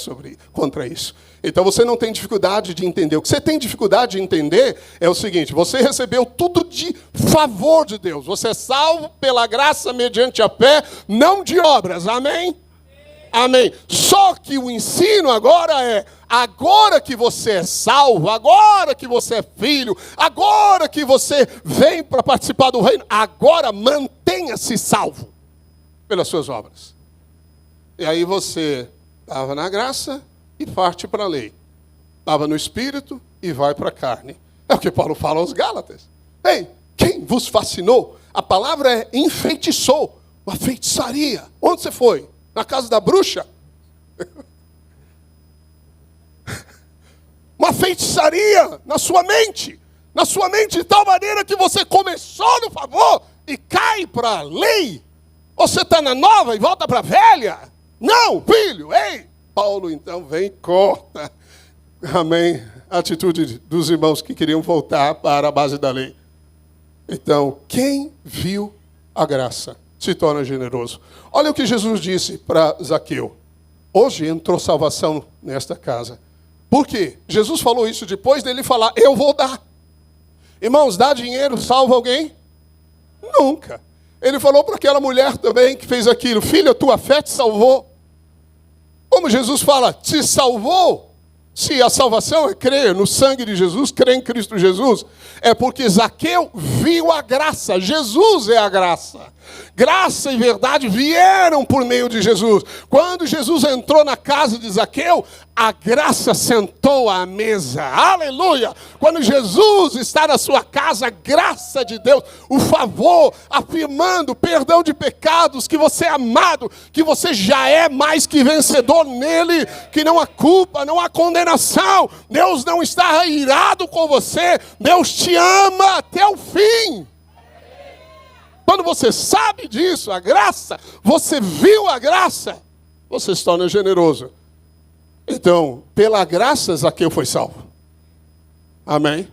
contra isso. Então você não tem dificuldade de entender. O que você tem dificuldade de entender é o seguinte: você recebeu tudo de favor de Deus. Você é salvo pela graça mediante a fé, não de obras. Amém? Amém. Só que o ensino agora é: agora que você é salvo, agora que você é filho, agora que você vem para participar do reino, agora mantenha-se salvo pelas suas obras. E aí você estava na graça e parte para a lei. Estava no espírito e vai para a carne. É o que Paulo fala aos Gálatas. Ei, quem vos fascinou? A palavra é enfeitiçou. Uma feitiçaria. Onde você foi? Na casa da bruxa? Uma feitiçaria na sua mente. Na sua mente de tal maneira que você começou no favor e cai para a lei. Você está na nova e volta para a velha? Não, filho, ei! Paulo então vem e corta. Amém. A atitude dos irmãos que queriam voltar para a base da lei. Então, quem viu a graça? se torna generoso. Olha o que Jesus disse para Zaqueu. Hoje entrou salvação nesta casa. Por quê? Jesus falou isso depois dele falar, eu vou dar. Irmãos, dar dinheiro salva alguém? Nunca. Ele falou para aquela mulher também que fez aquilo, filha, tua fé te salvou. Como Jesus fala, te salvou? Se a salvação é crer no sangue de Jesus, crer em Cristo Jesus, é porque Zaqueu viu a graça. Jesus é a graça. Graça e verdade vieram por meio de Jesus. Quando Jesus entrou na casa de Zaqueu, a graça sentou à mesa. Aleluia! Quando Jesus está na sua casa, a graça de Deus, o favor, afirmando o perdão de pecados, que você é amado, que você já é mais que vencedor nele, que não há culpa, não há condenação. Deus não está irado com você. Deus te ama até o fim. Quando você sabe disso, a graça, você viu a graça, você se torna generoso. Então, pela graça, Zaqueu foi salvo. Amém?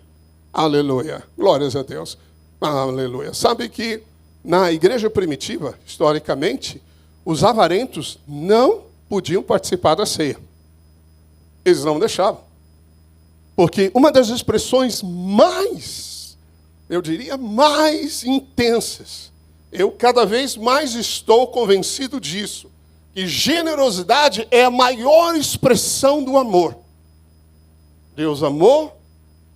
Aleluia. Glórias a Deus. Aleluia. Sabe que na igreja primitiva, historicamente, os avarentos não podiam participar da ceia. Eles não deixavam. Porque uma das expressões mais, eu diria, mais intensas, eu cada vez mais estou convencido disso, que generosidade é a maior expressão do amor. Deus amou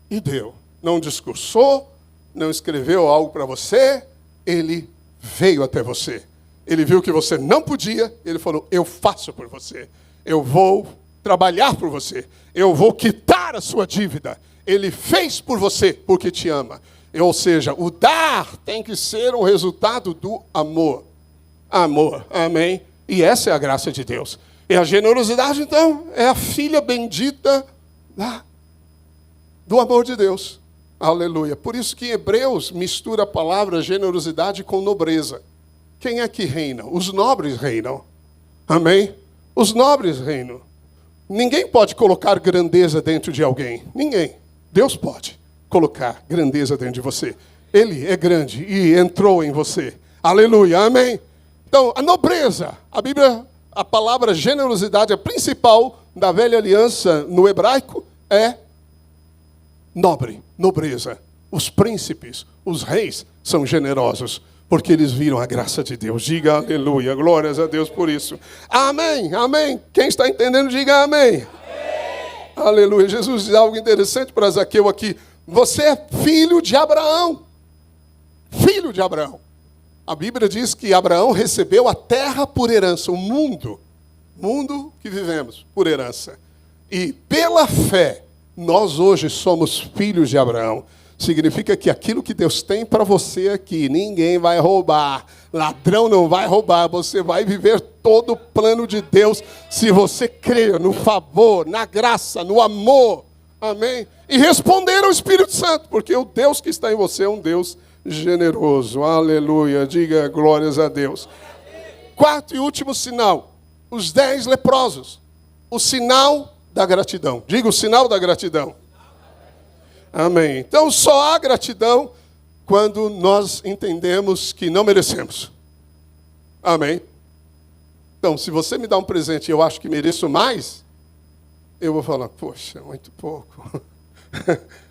e deu. Não discursou, não escreveu algo para você, ele veio até você. Ele viu que você não podia, ele falou, eu faço por você. Eu vou trabalhar por você. Eu vou quitar a sua dívida. Ele fez por você porque te ama. Ou seja, o dar tem que ser um resultado do amor. Amor, amém? E essa é a graça de Deus. E a generosidade, então, é a filha bendita do amor de Deus. Aleluia. Por isso que Hebreus mistura a palavra generosidade com nobreza. Quem é que reina? Os nobres reinam. Amém? Os nobres reinam. Ninguém pode colocar grandeza dentro de alguém. Ninguém. Deus pode colocar grandeza dentro de você. Ele é grande e entrou em você. Aleluia. Amém? Então, a nobreza. A Bíblia, a palavra generosidade, a principal da velha aliança no hebraico é nobre, nobreza. Os príncipes, os reis são generosos, porque eles viram a graça de Deus. Diga aleluia, glórias a Deus por isso. Amém, amém. Quem está entendendo, diga amém. Amém. Aleluia. Jesus diz algo interessante para Zaqueu aqui. Você é filho de Abraão. Filho de Abraão. A Bíblia diz que Abraão recebeu a terra por herança, o mundo que vivemos por herança. E pela fé, nós hoje somos filhos de Abraão. Significa que aquilo que Deus tem para você aqui, ninguém vai roubar. Ladrão não vai roubar. Você vai viver todo o plano de Deus se você crer no favor, na graça, no amor. Amém? E responder ao Espírito Santo, porque o Deus que está em você é um Deus generoso. Aleluia. Diga glórias a Deus. Quarto e último sinal. Os 10 leprosos. O sinal da gratidão. Diga o sinal da gratidão. Amém. Então só há gratidão quando nós entendemos que não merecemos. Amém. Então, se você me dá um presente e eu acho que mereço mais, eu vou falar, poxa, muito pouco.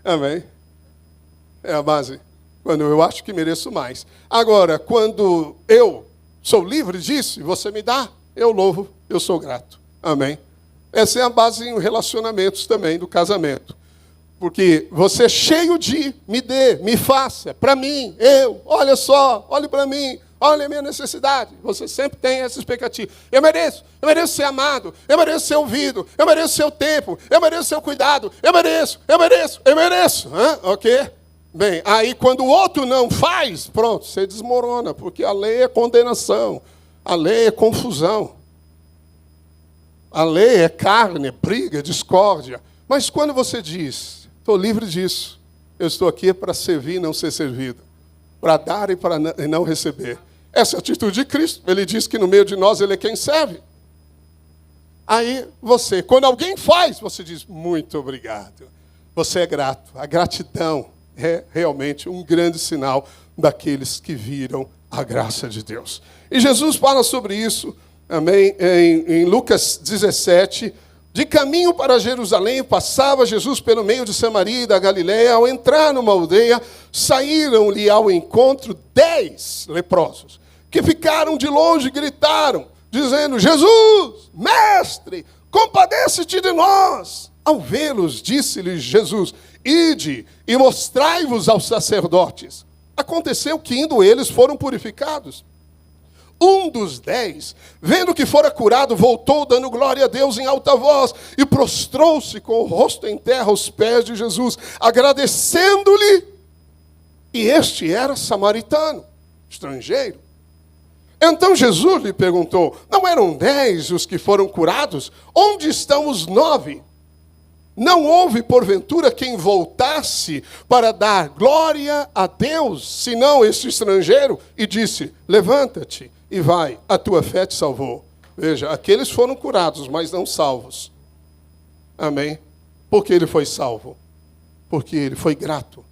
Amém. É a base. Quando eu acho que mereço mais. Agora, quando eu sou livre disso e você me dá, eu louvo, eu sou grato. Amém. Essa é a base em relacionamentos também do casamento. Porque você é cheio de me dê, me faça, para mim, olha só, olhe para mim, olha a minha necessidade. Você sempre tem essa expectativa. Eu mereço ser amado, eu mereço ser ouvido, eu mereço seu tempo, eu mereço seu cuidado, eu mereço. Ok? Bem, aí quando o outro não faz, pronto, você desmorona, porque a lei é condenação, a lei é confusão. A lei é carne, é briga, é discórdia. Mas quando você diz, estou livre disso, eu estou aqui para servir e não ser servido, para dar e para não receber. Essa é a atitude de Cristo. Ele diz que no meio de nós Ele é quem serve. Aí você, quando alguém faz, você diz, muito obrigado. Você é grato. A gratidão é realmente um grande sinal daqueles que viram a graça de Deus. E Jesus fala sobre isso, amém, em Lucas 17. De caminho para Jerusalém, passava Jesus pelo meio de Samaria e da Galileia. Ao entrar numa aldeia, saíram-lhe ao encontro 10 leprosos, que ficaram de longe e gritaram, dizendo: Jesus, mestre, compadece-te de nós. Ao vê-los, disse-lhes Jesus: ide e mostrai-vos aos sacerdotes. Aconteceu que, indo eles, foram purificados. Um dos 10, vendo que fora curado, voltou dando glória a Deus em alta voz e prostrou-se com o rosto em terra aos pés de Jesus, agradecendo-lhe. E este era samaritano, estrangeiro. Então Jesus lhe perguntou: não eram 10 os que foram curados? Onde estão os 9? Não houve, porventura, quem voltasse para dar glória a Deus, senão este estrangeiro? E disse: levanta-te e vai, a tua fé te salvou. Veja, aqueles foram curados, mas não salvos. Amém? Por que ele foi salvo? Porque ele foi grato.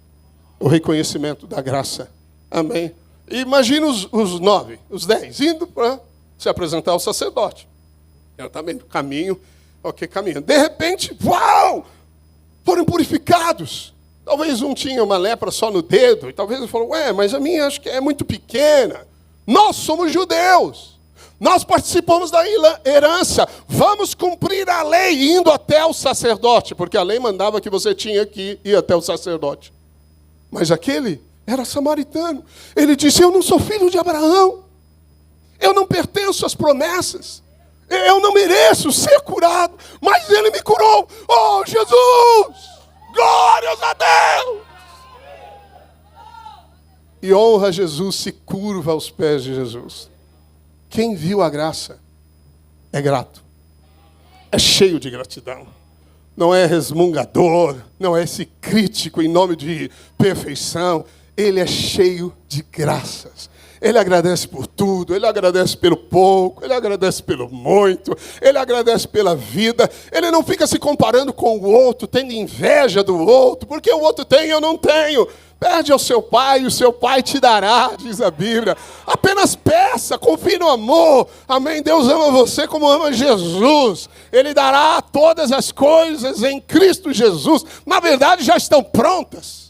O reconhecimento da graça. Amém? Imagina os 9, os 10, indo para se apresentar ao sacerdote. Eu também no caminho. Ok, caminhando. De repente, uau! Foram purificados. Talvez um tinha uma lepra só no dedo. E talvez ele falou: mas a minha acho que é muito pequena. Nós somos judeus. Nós participamos da herança. Vamos cumprir a lei indo até o sacerdote. Porque a lei mandava que você tinha que ir até o sacerdote. Mas aquele era samaritano. Ele disse: eu não sou filho de Abraão. Eu não pertenço às promessas. Eu não mereço ser curado, mas ele me curou. Oh, Jesus! Glórias a Deus! E honra Jesus, se curva aos pés de Jesus. Quem viu a graça é grato. É cheio de gratidão. Não é resmungador, não é esse crítico em nome de perfeição. Ele é cheio de graças. Ele agradece por tudo, ele agradece pelo pouco, ele agradece pelo muito, ele agradece pela vida. Ele não fica se comparando com o outro, tendo inveja do outro, porque o outro tem e eu não tenho. Pede ao seu pai e o seu pai te dará, diz a Bíblia. Apenas peça, confie no amor. Amém? Deus ama você como ama Jesus. Ele dará todas as coisas em Cristo Jesus. Na verdade, já estão prontas.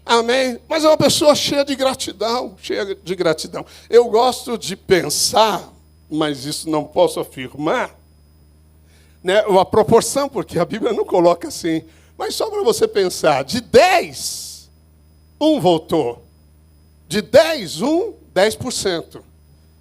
Amém? Mas é uma pessoa cheia de gratidão, cheia de gratidão. Eu gosto de pensar, mas isso não posso afirmar, né, a proporção, porque a Bíblia não coloca assim. Mas só para você pensar, de 10, um voltou. De 10, 10%.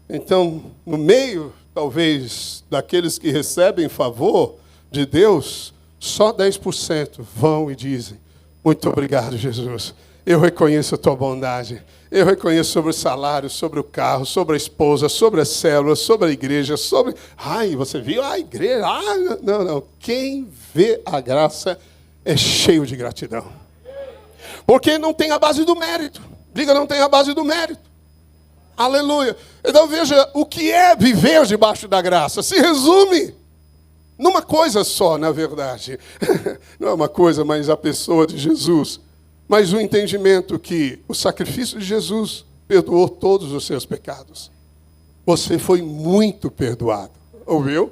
Então, no meio, talvez, daqueles que recebem favor de Deus, só 10% vão e dizem: muito obrigado, Jesus. Eu reconheço a tua bondade. Eu reconheço sobre o salário, sobre o carro, sobre a esposa, sobre as células, sobre a igreja, sobre... Ai, você viu a igreja? Não. Quem vê a graça é cheio de gratidão. Porque não tem a base do mérito. Diga, não tem a base do mérito. Aleluia. Então veja, o que é viver debaixo da graça? Se resume numa coisa só, na verdade. Não é uma coisa, mas a pessoa de Jesus. Mas o entendimento que o sacrifício de Jesus perdoou todos os seus pecados. Você foi muito perdoado. Ouviu?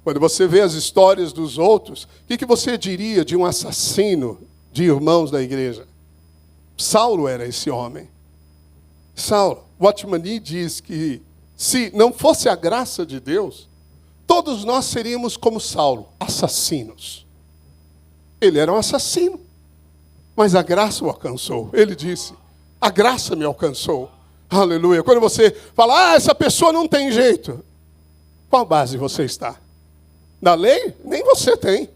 Quando você vê as histórias dos outros, o que você diria de um assassino de irmãos da igreja? Saulo era esse homem. Saulo. Watchman Nee diz que se não fosse a graça de Deus, todos nós seríamos como Saulo, assassinos. Ele era um assassino. Mas a graça o alcançou. Ele disse: a graça me alcançou. Aleluia. Quando você fala: essa pessoa não tem jeito. Qual base você está? Na lei? Nem você tem.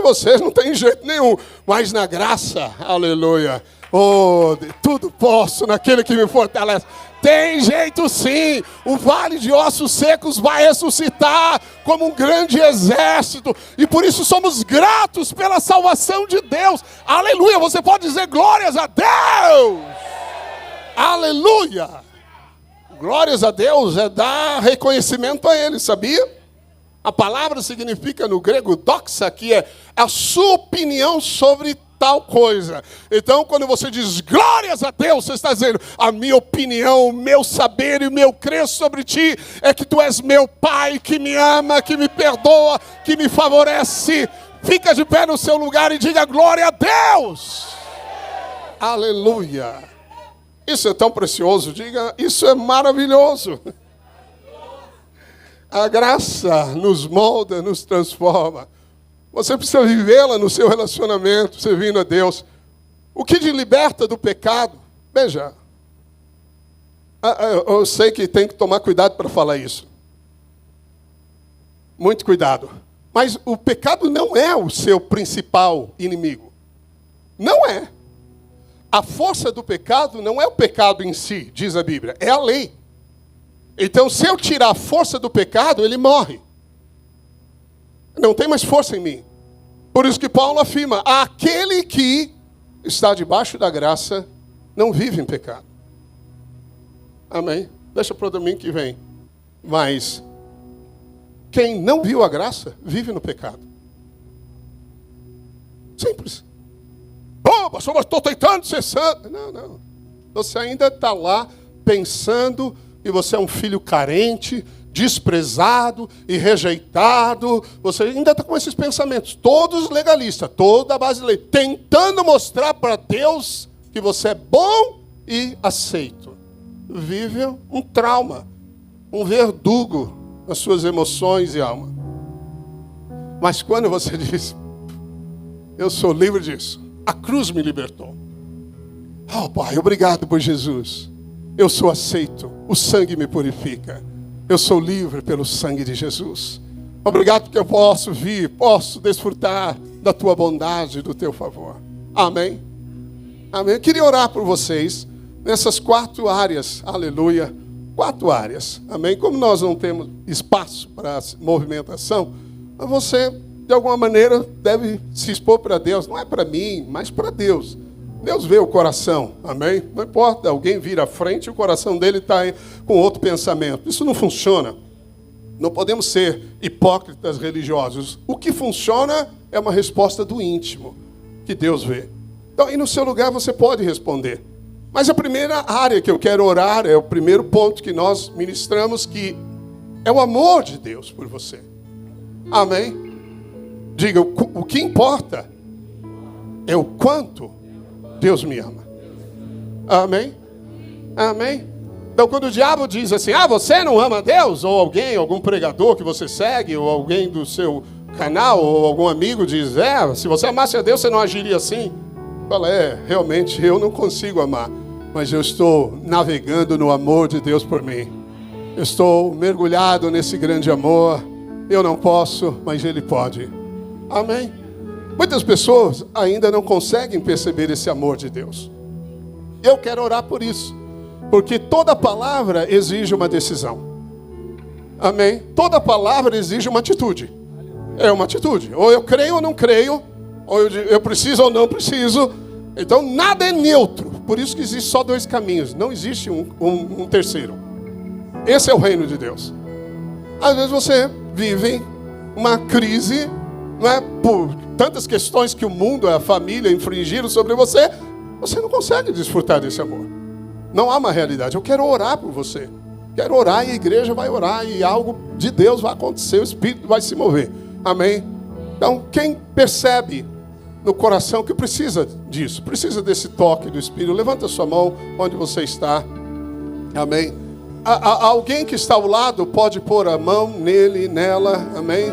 Vocês não tem jeito nenhum. Mas na graça, aleluia. Oh, tudo posso naquele que me fortalece. Tem jeito sim. O vale de ossos secos vai ressuscitar como um grande exército. E por isso somos gratos pela salvação de Deus. Aleluia. Você pode dizer glórias a Deus. Aleluia. Glórias a Deus é dar reconhecimento a Ele, sabia? A palavra significa no grego doxa, que é a sua opinião sobre tal coisa. Então, quando você diz glórias a Deus, você está dizendo: a minha opinião, o meu saber e o meu crer sobre ti é que tu és meu Pai, que me ama, que me perdoa, que me favorece. Fica de pé no seu lugar e diga glória a Deus. Aleluia. Isso é tão precioso, diga, isso é maravilhoso. A graça nos molda, nos transforma. Você precisa vivê-la no seu relacionamento, servindo a Deus. O que te liberta do pecado? Veja, eu sei que tem que tomar cuidado para falar isso. Muito cuidado. Mas o pecado não é o seu principal inimigo. Não é. A força do pecado não é o pecado em si, diz a Bíblia, é a lei. Então, se eu tirar a força do pecado, ele morre. Não tem mais força em mim. Por isso que Paulo afirma: aquele que está debaixo da graça não vive em pecado. Amém? Deixa para o domingo que vem. Mas quem não viu a graça, vive no pecado. Simples. Oh, pastor, mas estou tentando ser santo. Não. Você ainda está lá pensando que você é um filho carente, desprezado e rejeitado. Você ainda está com esses pensamentos, todos legalistas, toda a base de lei, tentando mostrar para Deus que você é bom e aceito. Vive um trauma, um verdugo nas suas emoções e alma. Mas quando você diz: eu sou livre disso, a cruz me libertou. Oh, Pai, obrigado por Jesus. Eu sou aceito, o sangue me purifica. Eu sou livre pelo sangue de Jesus. Obrigado porque eu posso vir, posso desfrutar da tua bondade e do teu favor. Amém? Amém? Eu queria orar por vocês nessas 4 áreas. Aleluia. 4 áreas. Amém? Como nós não temos espaço para movimentação, você, de alguma maneira, deve se expor para Deus. Não é para mim, mas para Deus. Deus vê o coração, amém? Não importa, alguém vir à frente e o coração dele está com outro pensamento. Isso não funciona. Não podemos ser hipócritas religiosos. O que funciona é uma resposta do íntimo, que Deus vê. Então, aí no seu lugar você pode responder. Mas a primeira área que eu quero orar, é o primeiro ponto que nós ministramos, que é o amor de Deus por você. Amém? Diga, o que importa é o quanto Deus me ama. Amém? Amém? Então, quando o diabo diz assim: você não ama Deus? Ou alguém, algum pregador que você segue, ou alguém do seu canal, ou algum amigo diz: se você amasse a Deus, você não agiria assim. Fala: realmente eu não consigo amar, mas eu estou navegando no amor de Deus por mim. Eu estou mergulhado nesse grande amor. Eu não posso, mas Ele pode. Amém? Muitas pessoas ainda não conseguem perceber esse amor de Deus. Eu quero orar por isso, porque toda palavra exige uma decisão. Amém? Toda palavra exige uma atitude. É uma atitude. Ou eu creio ou não creio, ou eu preciso ou não preciso. Então nada é neutro. Por isso que existe só 2 caminhos. Não existe um terceiro. Esse é o reino de Deus. Às vezes você vive uma crise, não é, por tantas questões que o mundo, a família infringiram sobre você, você não consegue desfrutar desse amor. Não há uma realidade. Eu quero orar por você. Quero orar e a igreja vai orar e algo de Deus vai acontecer, o Espírito vai se mover. Amém? Então, quem percebe no coração que precisa disso, precisa desse toque do Espírito, levanta a sua mão onde você está. Amém? Alguém que está ao lado pode pôr a mão nele, nela. Amém?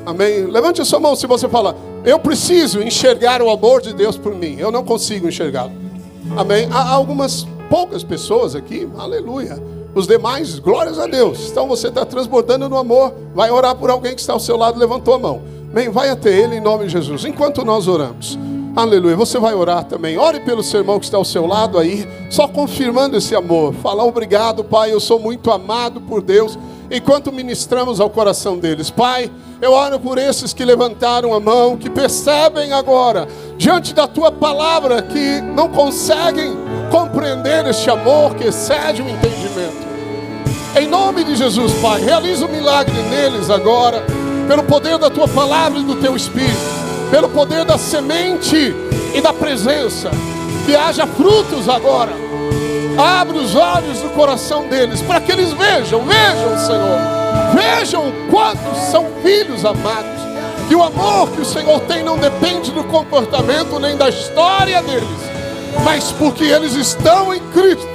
Amém? Levante a sua mão se você fala: eu preciso enxergar o amor de Deus por mim. Eu não consigo enxergá-lo. Amém? Há algumas poucas pessoas aqui, aleluia. Os demais, glórias a Deus. Então você está transbordando no amor. Vai orar por alguém que está ao seu lado, levantou a mão. Bem, vai até ele em nome de Jesus. Enquanto nós oramos, aleluia, você vai orar também. Ore pelo seu irmão que está ao seu lado aí, só confirmando esse amor. Fala: obrigado, Pai, eu sou muito amado por Deus. Enquanto ministramos ao coração deles, Pai, eu oro por esses que levantaram a mão, que percebem agora, diante da Tua palavra, que não conseguem compreender este amor que excede o entendimento. Em nome de Jesus, Pai, realiza um milagre neles agora, pelo poder da Tua palavra e do Teu Espírito, pelo poder da semente e da presença. Que haja frutos agora. Abre os olhos do coração deles, para que eles vejam, Senhor. Vejam quantos são filhos amados. Que o amor que o Senhor tem não depende do comportamento nem da história deles, mas porque eles estão em Cristo.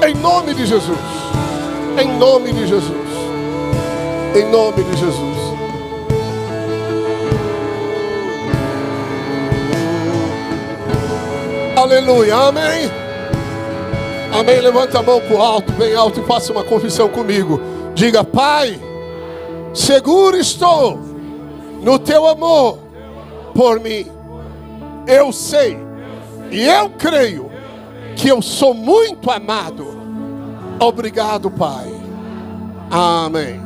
Em nome de Jesus. Em nome de Jesus. Em nome de Jesus. Aleluia, amém. Amém, levanta a mão para o alto, bem alto, e faça uma confissão comigo. Diga: Pai, seguro estou no teu amor por mim. Eu sei e eu creio que eu sou muito amado. Obrigado, Pai. Amém.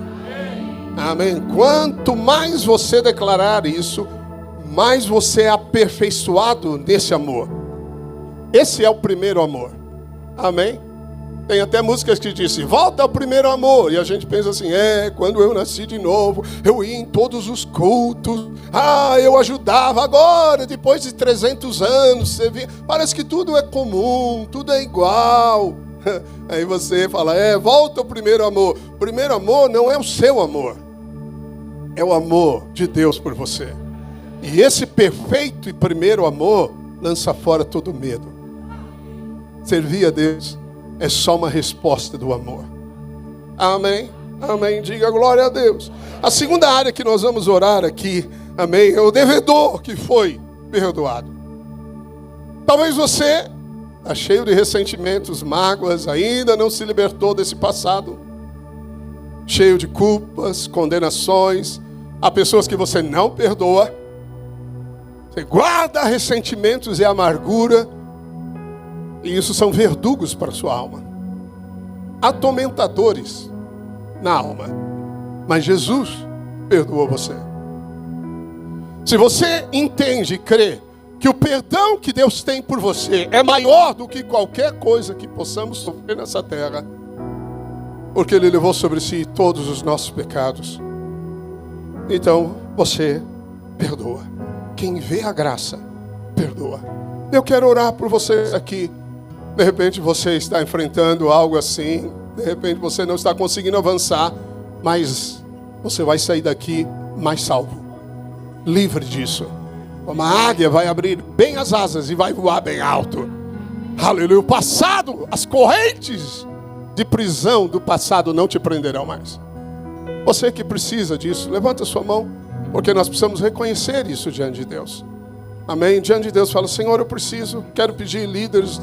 Amém. Quanto mais você declarar isso, mais você é aperfeiçoado nesse amor. Esse é o primeiro amor. Amém? Tem até músicas que dizem: volta ao primeiro amor. E a gente pensa assim: quando eu nasci de novo, eu ia em todos os cultos. Eu ajudava. Agora, depois de 300 anos, você vê, parece que tudo é comum, tudo é igual. Aí você fala: volta ao primeiro amor. O primeiro amor não é o seu amor, é o amor de Deus por você. E esse perfeito e primeiro amor lança fora todo medo. Servir a Deus é só uma resposta do amor. Amém? Amém. Diga glória a Deus. A segunda área que nós vamos orar aqui, amém, é o devedor que foi perdoado. Talvez você está cheio de ressentimentos, mágoas, ainda não se libertou desse passado, cheio de culpas, condenações. Há pessoas que você não perdoa. Você guarda ressentimentos e amargura. E isso são verdugos para a sua alma, atormentadores na alma. Mas Jesus perdoou você. Se você entende e crê que o perdão que Deus tem por você é maior do que qualquer coisa que possamos sofrer nessa terra, porque Ele levou sobre si todos os nossos pecados, então você perdoa. Quem vê a graça, perdoa. Eu quero orar por você aqui. De repente você está enfrentando algo assim, de repente você não está conseguindo avançar, mas você vai sair daqui mais salvo, livre disso. Uma águia vai abrir bem as asas e vai voar bem alto. Aleluia. O passado, as correntes de prisão do passado não te prenderão mais. Você que precisa disso, levanta sua mão, porque nós precisamos reconhecer isso diante de Deus. Amém? Diante de Deus, fala: Senhor, eu preciso, quero pedir líderes,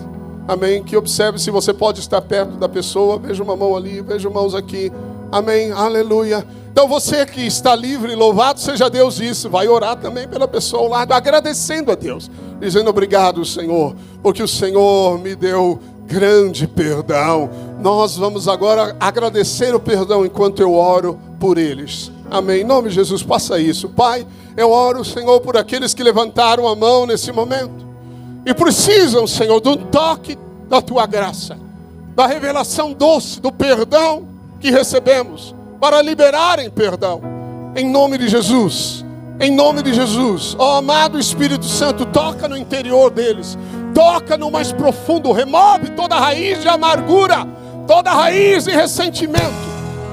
amém, que observe se você pode estar perto da pessoa. Veja uma mão ali, veja mãos aqui. Amém, aleluia. Então você que está livre, louvado seja Deus. Isso, vai orar também pela pessoa ao lado, agradecendo a Deus, dizendo: obrigado, Senhor, porque o Senhor me deu grande perdão. Nós vamos agora agradecer o perdão enquanto eu oro por eles. Amém, em nome de Jesus, faça isso. Pai, eu oro, Senhor, por aqueles que levantaram a mão nesse momento e precisam, Senhor, do toque da Tua graça, da revelação doce do perdão que recebemos, para liberarem perdão, em nome de Jesus, em nome de Jesus. Ó amado Espírito Santo, toca no interior deles, toca no mais profundo, remove toda a raiz de amargura, toda a raiz de ressentimento,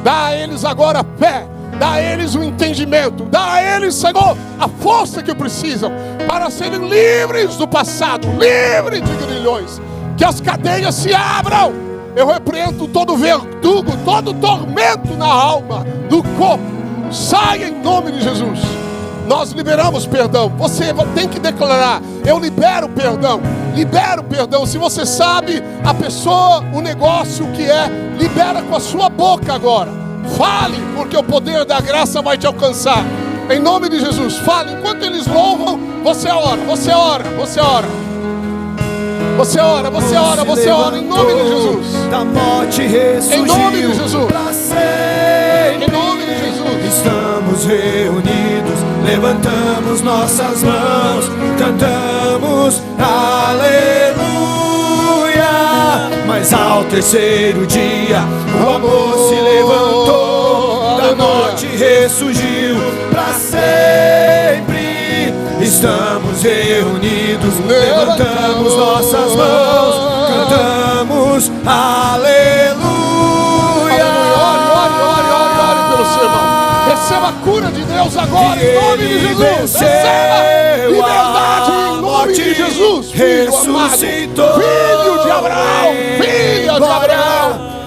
dá a eles agora fé, dá a eles o entendimento, dá a eles, Senhor, a força que precisam para serem livres do passado, livres de grilhões, que as cadeias se abram. Eu repreendo todo verdugo, todo tormento na alma, no corpo, saia em nome de Jesus. Nós liberamos perdão. Você tem que declarar: eu libero perdão, libero perdão. Se você sabe a pessoa, o negócio, o que é, libera com a sua boca agora. Fale, porque o poder da graça vai te alcançar. Em nome de Jesus, fale. Enquanto eles louvam, você ora, você ora, você ora. Você ora, você ora, você ora, em nome de Jesus. Da morte ressurgiu, em nome de Jesus. Pra sempre. Em nome de Jesus. Estamos reunidos, levantamos nossas mãos, cantamos aleluia. Mas ao terceiro dia o amor se levantou, da morte ressurgiu pra sempre. Estamos reunidos, nossas mãos, cantamos aleluia. Ore pelo seu irmão. Receba a cura de Deus agora, em nome de Jesus. Receba liberdade em nome de Jesus. Filho amado, filho de Abraão, filha de Abraão.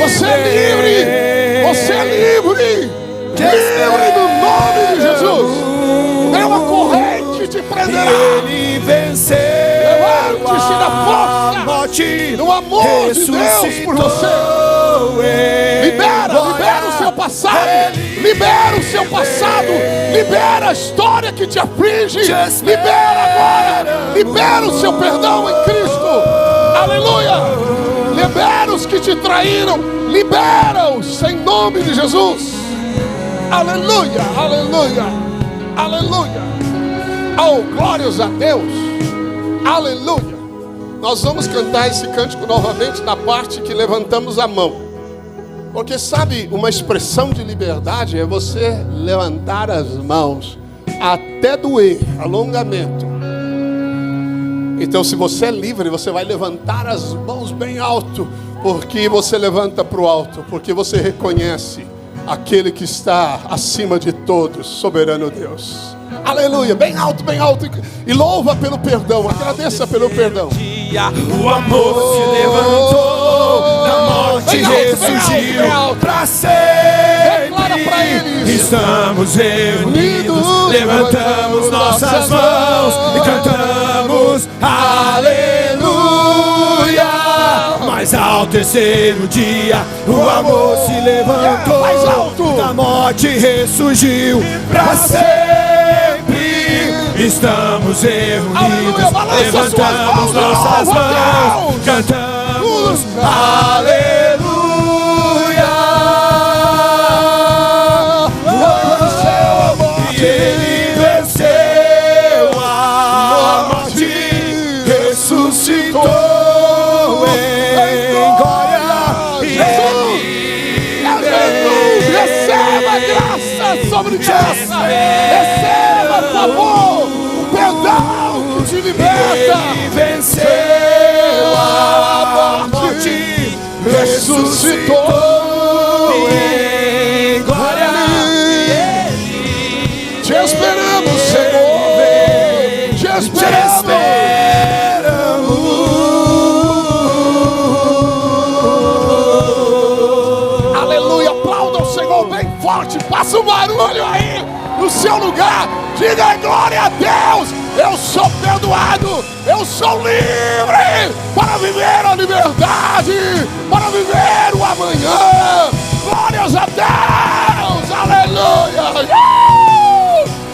Você é livre, você é livre. Livre no nome de Jesus. Nenhuma corrente te prenderá. Ele venceu. Levante-se na força, no amor de Deus por você. Libera o seu passado. Libera o seu passado. Libera a história que te aflige. Libera agora. Libera o seu perdão em Cristo. Aleluia. Libera os que te traíram. Libera-os em nome de Jesus. Aleluia, aleluia, aleluia. Oh, glórias a Deus. Aleluia. Nós vamos cantar esse cântico novamente na parte que levantamos a mão. Porque sabe, uma expressão de liberdade é você levantar as mãos até doer, alongamento. Então se você é livre, você vai levantar as mãos bem alto. Porque você levanta para o alto, porque você reconhece aquele que está acima de todos, soberano Deus. Aleluia, bem alto, e louva pelo perdão, agradeça pelo perdão. O amor se levantou, da morte ressurgiu para sempre. Declara para eles: estamos reunidos, levantamos nossas mãos e cantamos aleluia. Mas ao terceiro dia o amor se levantou, mais alto, da morte ressurgiu para sempre. Estamos reunidos, levantamos nossas mãos, cantamos aleluia. E ele venceu a morte, ressuscitou. Sobre graça, receba, por favor, o perdão que te liberta. Ele venceu a morte, ressuscitou em glória. Te esperamos, Senhor. Te esperamos. Aleluia, aplauda o Senhor bem forte. Faça um barulho aí no seu lugar. Diga glória a Deus. Eu sou perdoado. Eu sou livre para viver a liberdade, para viver o amanhã. Glórias a Deus. Aleluia.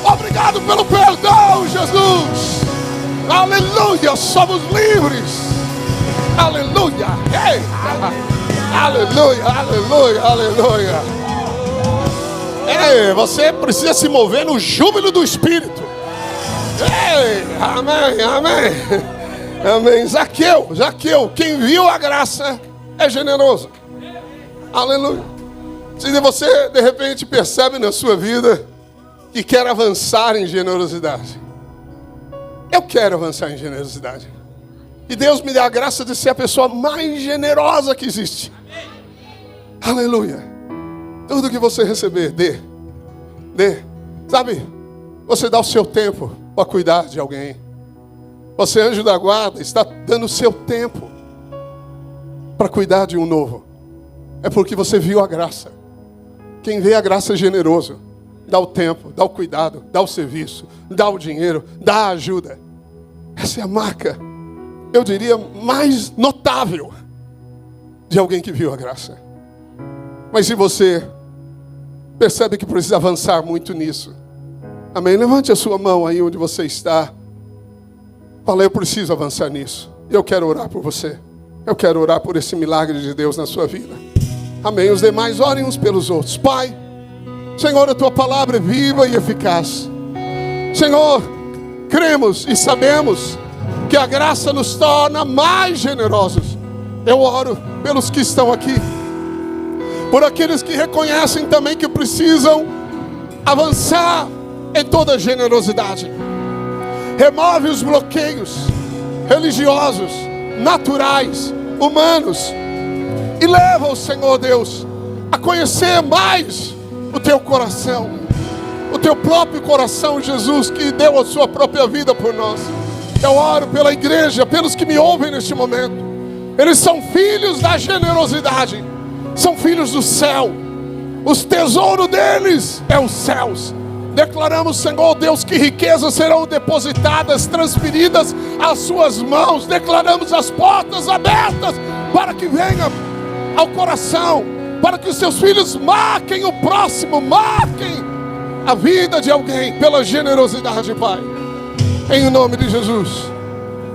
Obrigado pelo perdão, Jesus. Aleluia. Somos livres. Aleluia. Ei. Aleluia. Aleluia. Aleluia. Ei, você precisa se mover no júbilo do Espírito. Ei, amém, amém. Amém. Zaqueu, quem viu a graça é generoso. Aleluia. Se você de repente percebe na sua vida que quer avançar em generosidade, eu quero avançar em generosidade. E Deus me dá a graça de ser a pessoa mais generosa que existe. Aleluia. Tudo que você receber, dê. Sabe, você dá o seu tempo para cuidar de alguém. Você, anjo da guarda, está dando o seu tempo para cuidar de um novo. É porque você viu a graça. Quem vê a graça é generoso. Dá o tempo, dá o cuidado, dá o serviço, dá o dinheiro, dá a ajuda. Essa é a marca, eu diria, mais notável de alguém que viu a graça. Mas se você percebe que precisa avançar muito nisso, amém? Levante a sua mão aí onde você está. Fala, eu preciso avançar nisso. Eu quero orar por você. Eu quero orar por esse milagre de Deus na sua vida. Amém? Os demais orem uns pelos outros. Pai, Senhor, a tua palavra é viva e eficaz. Senhor, cremos e sabemos que a graça nos torna mais generosos. Eu oro pelos que estão aqui, por aqueles que reconhecem também que precisam avançar em toda generosidade. Remove os bloqueios, religiosos, naturais, humanos. E leva o Senhor Deus a conhecer mais o teu coração, o teu próprio coração, Jesus, que deu a sua própria vida por nós. Eu oro pela igreja, pelos que me ouvem neste momento. Eles são filhos da generosidade, são filhos do céu. Os tesouros deles é os céus. Declaramos, Senhor Deus, que riquezas serão depositadas, transferidas às suas mãos. Declaramos as portas abertas para que venha ao coração, para que os seus filhos marquem o próximo, marquem a vida de alguém pela generosidade, Pai. Em nome de Jesus,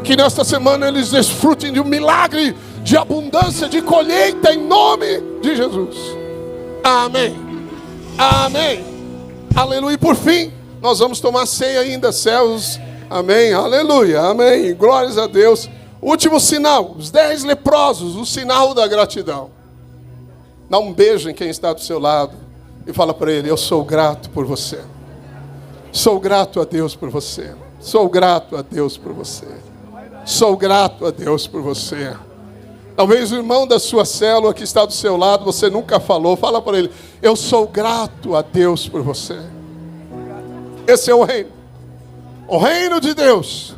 que nesta semana eles desfrutem de um milagre de abundância, de colheita, em nome de Jesus. Amém. Amém. Aleluia. E por fim, nós vamos tomar ceia ainda, céus. Amém. Aleluia. Amém. Glórias a Deus. Último sinal, os 10 leprosos, o sinal da gratidão. Dá um beijo em quem está do seu lado e fala para ele: eu sou grato por você. Sou grato a Deus por você. Sou grato a Deus por você. Sou grato a Deus por você. Talvez o irmão da sua célula que está do seu lado, você nunca falou. Fala para ele: eu sou grato a Deus por você. Esse é o reino. O reino de Deus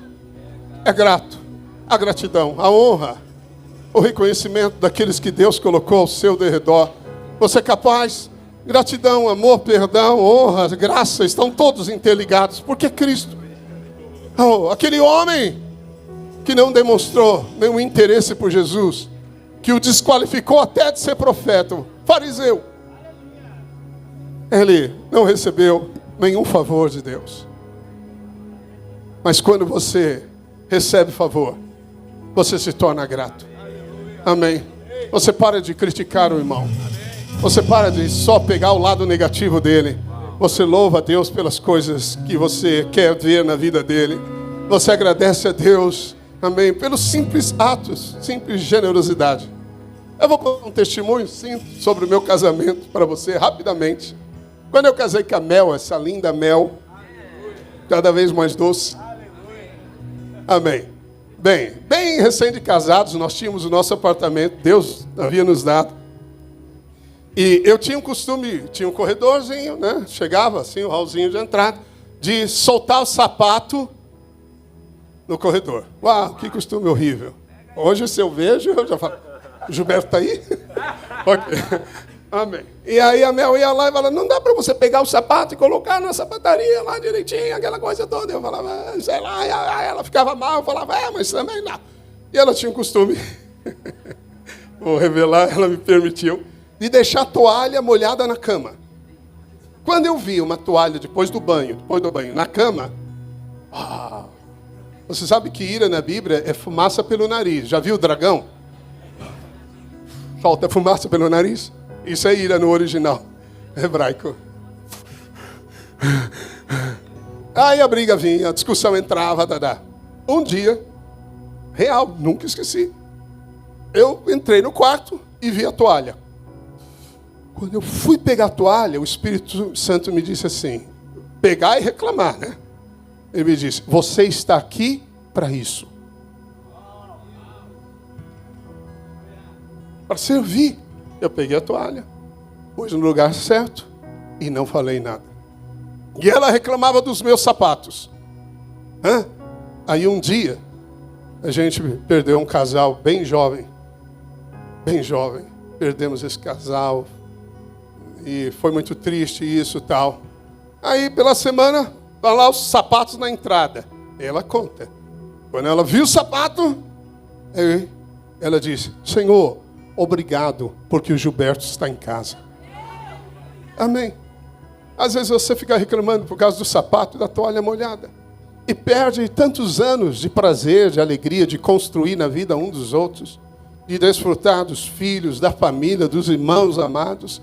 é grato. A gratidão, a honra, o reconhecimento daqueles que Deus colocou ao seu derredor. Você é capaz? Gratidão, amor, perdão, honra, graça, estão todos interligados. Porque Cristo, aquele homem que não demonstrou nenhum interesse por Jesus, que o desqualificou até de ser profeta, o fariseu, ele não recebeu nenhum favor de Deus. Mas quando você recebe favor, você se torna grato. Amém. Você para de criticar o irmão. Você para de só pegar o lado negativo dele. Você louva a Deus pelas coisas que você quer ver na vida dele. Você agradece a Deus, amém, pelos simples atos, simples generosidade. Eu vou contar um testemunho, sim, sobre o meu casamento para você, rapidamente. Quando eu casei com a Mel, essa linda Mel, cada vez mais doce. Amém. Bem recém de casados, nós tínhamos o nosso apartamento, Deus havia nos dado. E eu tinha um costume, tinha um corredorzinho, né? Chegava assim, o hallzinho de entrada, de soltar o sapato no corredor. Uau, que costume horrível. Hoje, se eu vejo, eu já falo: Gilberto está aí? Okay. Amém. E aí a Mel ia lá e falava: não dá para você pegar o sapato e colocar na sapataria lá direitinho, aquela coisa toda. Eu falava: sei lá. Aí ela ficava mal, eu falava: mas também não. E ela tinha um costume, vou revelar, ela me permitiu, de deixar a toalha molhada na cama. Quando eu vi uma toalha depois do banho na cama, você sabe que ira na Bíblia é fumaça pelo nariz. Já viu o dragão? Solta fumaça pelo nariz. Isso é ira no original hebraico. Aí a briga vinha, a discussão entrava, Um dia, real, nunca esqueci. Eu entrei no quarto e vi a toalha. Quando eu fui pegar a toalha, o Espírito Santo me disse assim: pegar e reclamar, né? Ele me disse: você está aqui para isso. Para servir. Eu peguei a toalha, pus no lugar certo e não falei nada. E ela reclamava dos meus sapatos. Aí um dia, a gente perdeu um casal bem jovem. Perdemos esse casal. E foi muito triste isso e tal. Aí pela semana, tá lá os sapatos na entrada. Ela conta. Quando ela viu o sapato, ela disse: Senhor, obrigado, porque o Gilberto está em casa. Amém. Às vezes você fica reclamando por causa do sapato e da toalha molhada. E perde tantos anos de prazer, de alegria, de construir na vida um dos outros. De desfrutar dos filhos, da família, dos irmãos amados.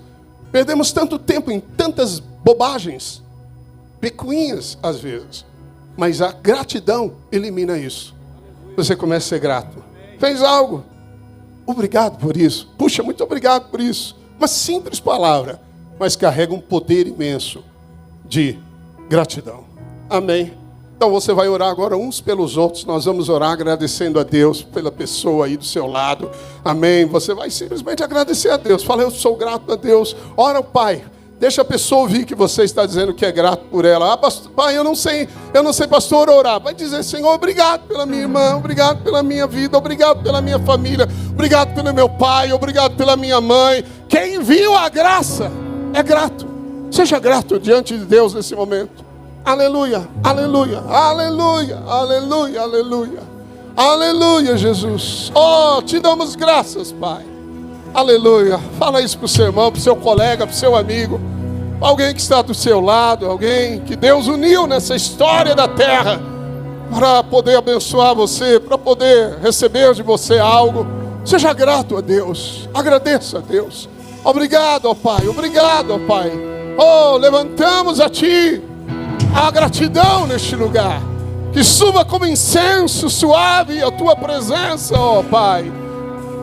Perdemos tanto tempo em tantas bobagens. Picuinhas, às vezes. Mas a gratidão elimina isso. Você começa a ser grato. Fez algo. Obrigado por isso. Puxa, muito obrigado por isso. Uma simples palavra, mas carrega um poder imenso de gratidão. Amém. Então você vai orar agora uns pelos outros. Nós vamos orar agradecendo a Deus pela pessoa aí do seu lado. Amém. Você vai simplesmente agradecer a Deus. Fala, eu sou grato a Deus. Ora ao Pai. Deixa a pessoa ouvir que você está dizendo que é grato por ela. Ah, pastor, Pai, eu não sei, pastor, orar. Vai dizer, Senhor, obrigado pela minha irmã, obrigado pela minha vida, obrigado pela minha família, obrigado pelo meu pai, obrigado pela minha mãe. Quem viu a graça é grato. Seja grato diante de Deus nesse momento. Aleluia, aleluia, aleluia, aleluia, aleluia. Aleluia, Jesus. Oh, te damos graças, Pai. Aleluia. Fala isso para o seu irmão, para o seu colega, para o seu amigo, alguém que está do seu lado, alguém que Deus uniu nessa história da terra para poder abençoar você, para poder receber de você algo. Seja grato a Deus, agradeça a Deus. Obrigado, ó Pai, obrigado, ó Pai. Oh, levantamos a Ti a gratidão neste lugar. Que suba como incenso suave a Tua presença, ó Pai.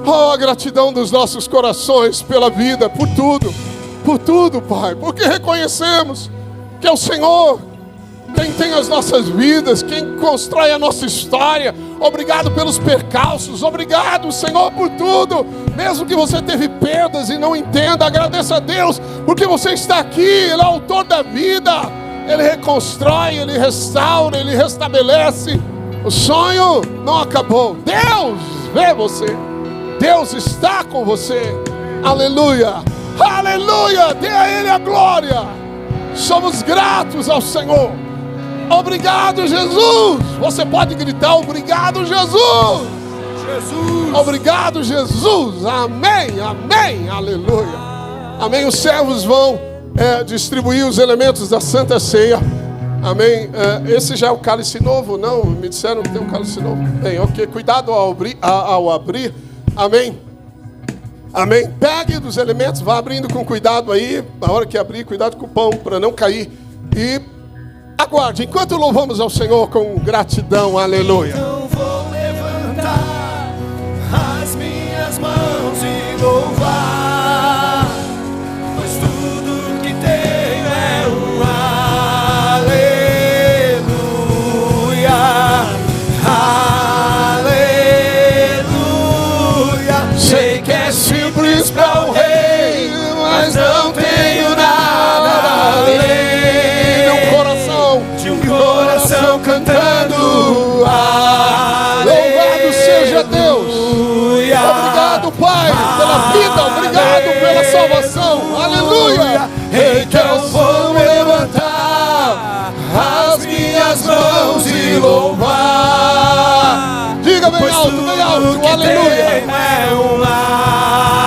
Oh, a gratidão dos nossos corações pela vida, por tudo, Pai. Porque reconhecemos que é o Senhor quem tem as nossas vidas, quem constrói a nossa história. Obrigado pelos percalços, obrigado, Senhor, por tudo. Mesmo que você teve perdas e não entenda, agradeça a Deus, porque você está aqui. Ele é o autor da vida. Ele reconstrói, Ele restaura, Ele restabelece. O sonho não acabou. Deus vê você. Deus está com você. Aleluia, aleluia. Dê a Ele a glória. Somos gratos ao Senhor. Obrigado, Jesus. Você pode gritar, obrigado, Jesus. Jesus. Obrigado, Jesus. Amém, amém, aleluia. Amém. Os servos vão distribuir os elementos da Santa Ceia. Amém. Esse já é o cálice novo? Não, me disseram que tem um cálice novo. Bem, ok. Cuidado ao abrir. Amém. Amém. Pegue dos elementos, vá abrindo com cuidado aí. Na hora que abrir, cuidado com o pão para não cair. E aguarde, enquanto louvamos ao Senhor com gratidão. Aleluia. Então vou levantar as minhas mãos e louvar, pois tudo que tenho é um aleluia. Aleluia. Sei que é simples para o rei, mas não tenho nada além de um coração cantando louvado seja Deus. Obrigado, Pai, pela vida, obrigado pela salvação. Aleluia. Então vou levantar as minhas mãos e louvar. Diga bem alto, aleluia. É um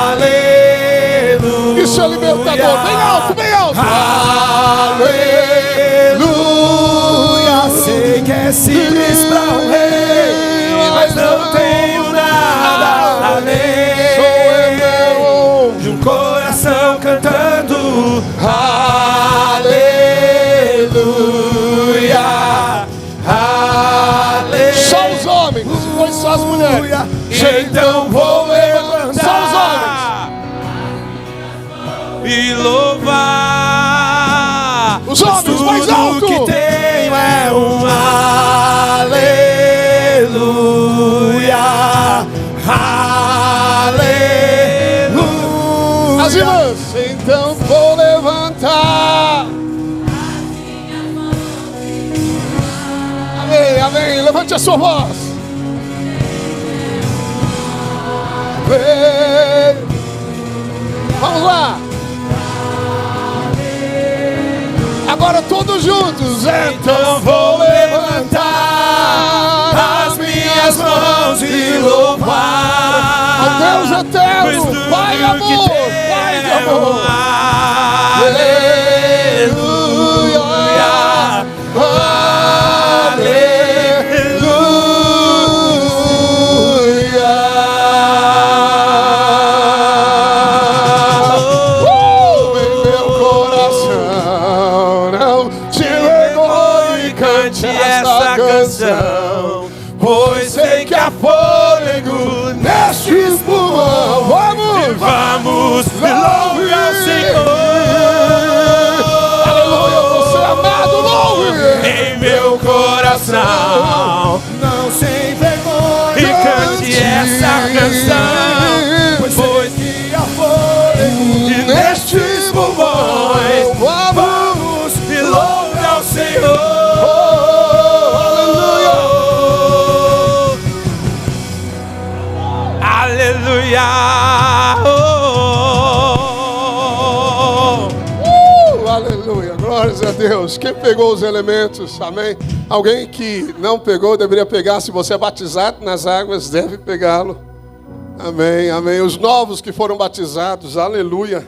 aleluia. Isso é libertador, bem alto, bem alto. Aleluia. Sei que é simples para o rei, mas não tenho nada além de um coração cantando aleluia. Aleluia. Só os homens, pois só as mulheres. Então vou levantar só os homens e louvar. Os homens, mais alto. Tudo que tenho é um aleluia. Aleluia. As irmãs, então vou levantar. Amém, amém. Levante a sua voz. Vamos lá. Agora todos juntos. Então vou levantar as minhas mãos e louvar ao Deus eterno, Pai de amor, Pai de amor. Aleluia. Pois sei que há fôlego nestes pulmões. Vamos, louve ao Senhor. coração. Não sem vergonha, e cante essa canção, pois que há fôlego e nestes pulmões vamos e louvar ao Senhor. Aleluia. Aleluia, glórias a Deus. Quem pegou os elementos, amém? Alguém que não pegou deveria pegar. Se você é batizado nas águas, deve pegá-lo. Amém, amém. Os novos que foram batizados, aleluia.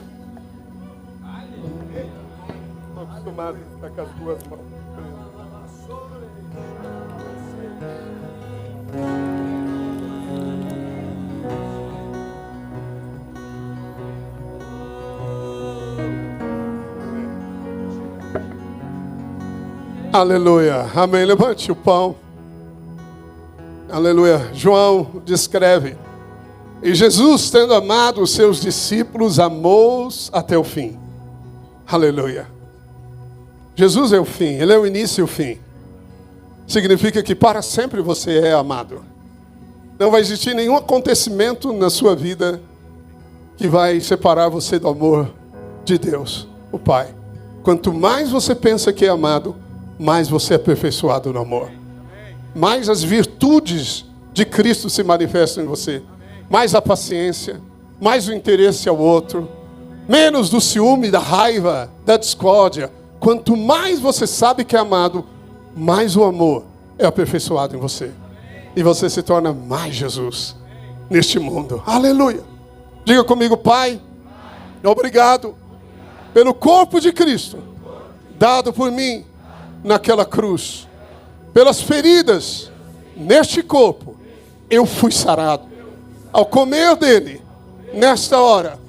Estou acostumado a ficar com as duas mãos. Aleluia, amém. Levante o pão. Aleluia. João descreve: e Jesus, tendo amado os seus discípulos, amou-os até o fim. Aleluia. Jesus é o fim, Ele é o início e o fim. Significa que para sempre você é amado. Não vai existir nenhum acontecimento na sua vida que vai separar você do amor de Deus, o Pai. Quanto mais você pensa que é amado, mais você é aperfeiçoado no amor. Mais as virtudes de Cristo se manifestam em você. Mais a paciência, mais o interesse ao outro, menos do ciúme, da raiva, da discórdia. Quanto mais você sabe que é amado, mais o amor é aperfeiçoado em você. E você se torna mais Jesus neste mundo. Aleluia. Diga comigo: Pai, obrigado pelo corpo de Cristo dado por mim naquela cruz. Pelas feridas neste corpo eu fui sarado. Ao comer dele, nesta hora,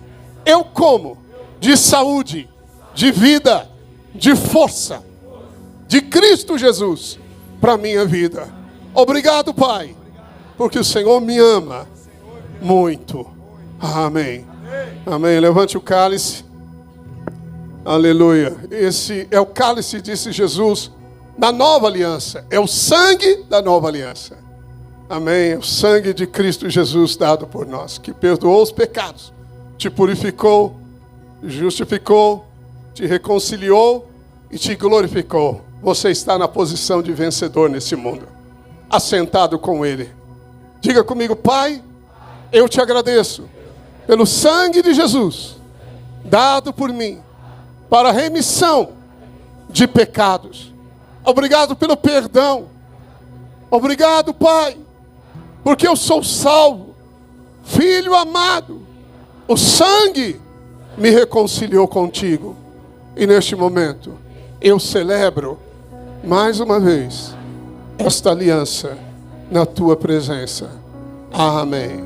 eu como de saúde, de vida, de força, de Cristo Jesus para a minha vida. Obrigado, Pai, porque o Senhor me ama muito. Amém. Amém. Levante o cálice. Aleluia. Esse é o cálice, disse Jesus, da nova aliança. É o sangue da nova aliança. Amém. É o sangue de Cristo Jesus dado por nós, que perdoou os pecados, te purificou, justificou, te reconciliou e te glorificou. Você está na posição de vencedor nesse mundo, assentado com Ele. Diga comigo: Pai, eu te agradeço pelo sangue de Jesus dado por mim para a remissão de pecados. Obrigado pelo perdão. Obrigado, Pai, porque eu sou salvo, filho amado. O sangue me reconciliou contigo. E neste momento eu celebro mais uma vez esta aliança na tua presença. Amém.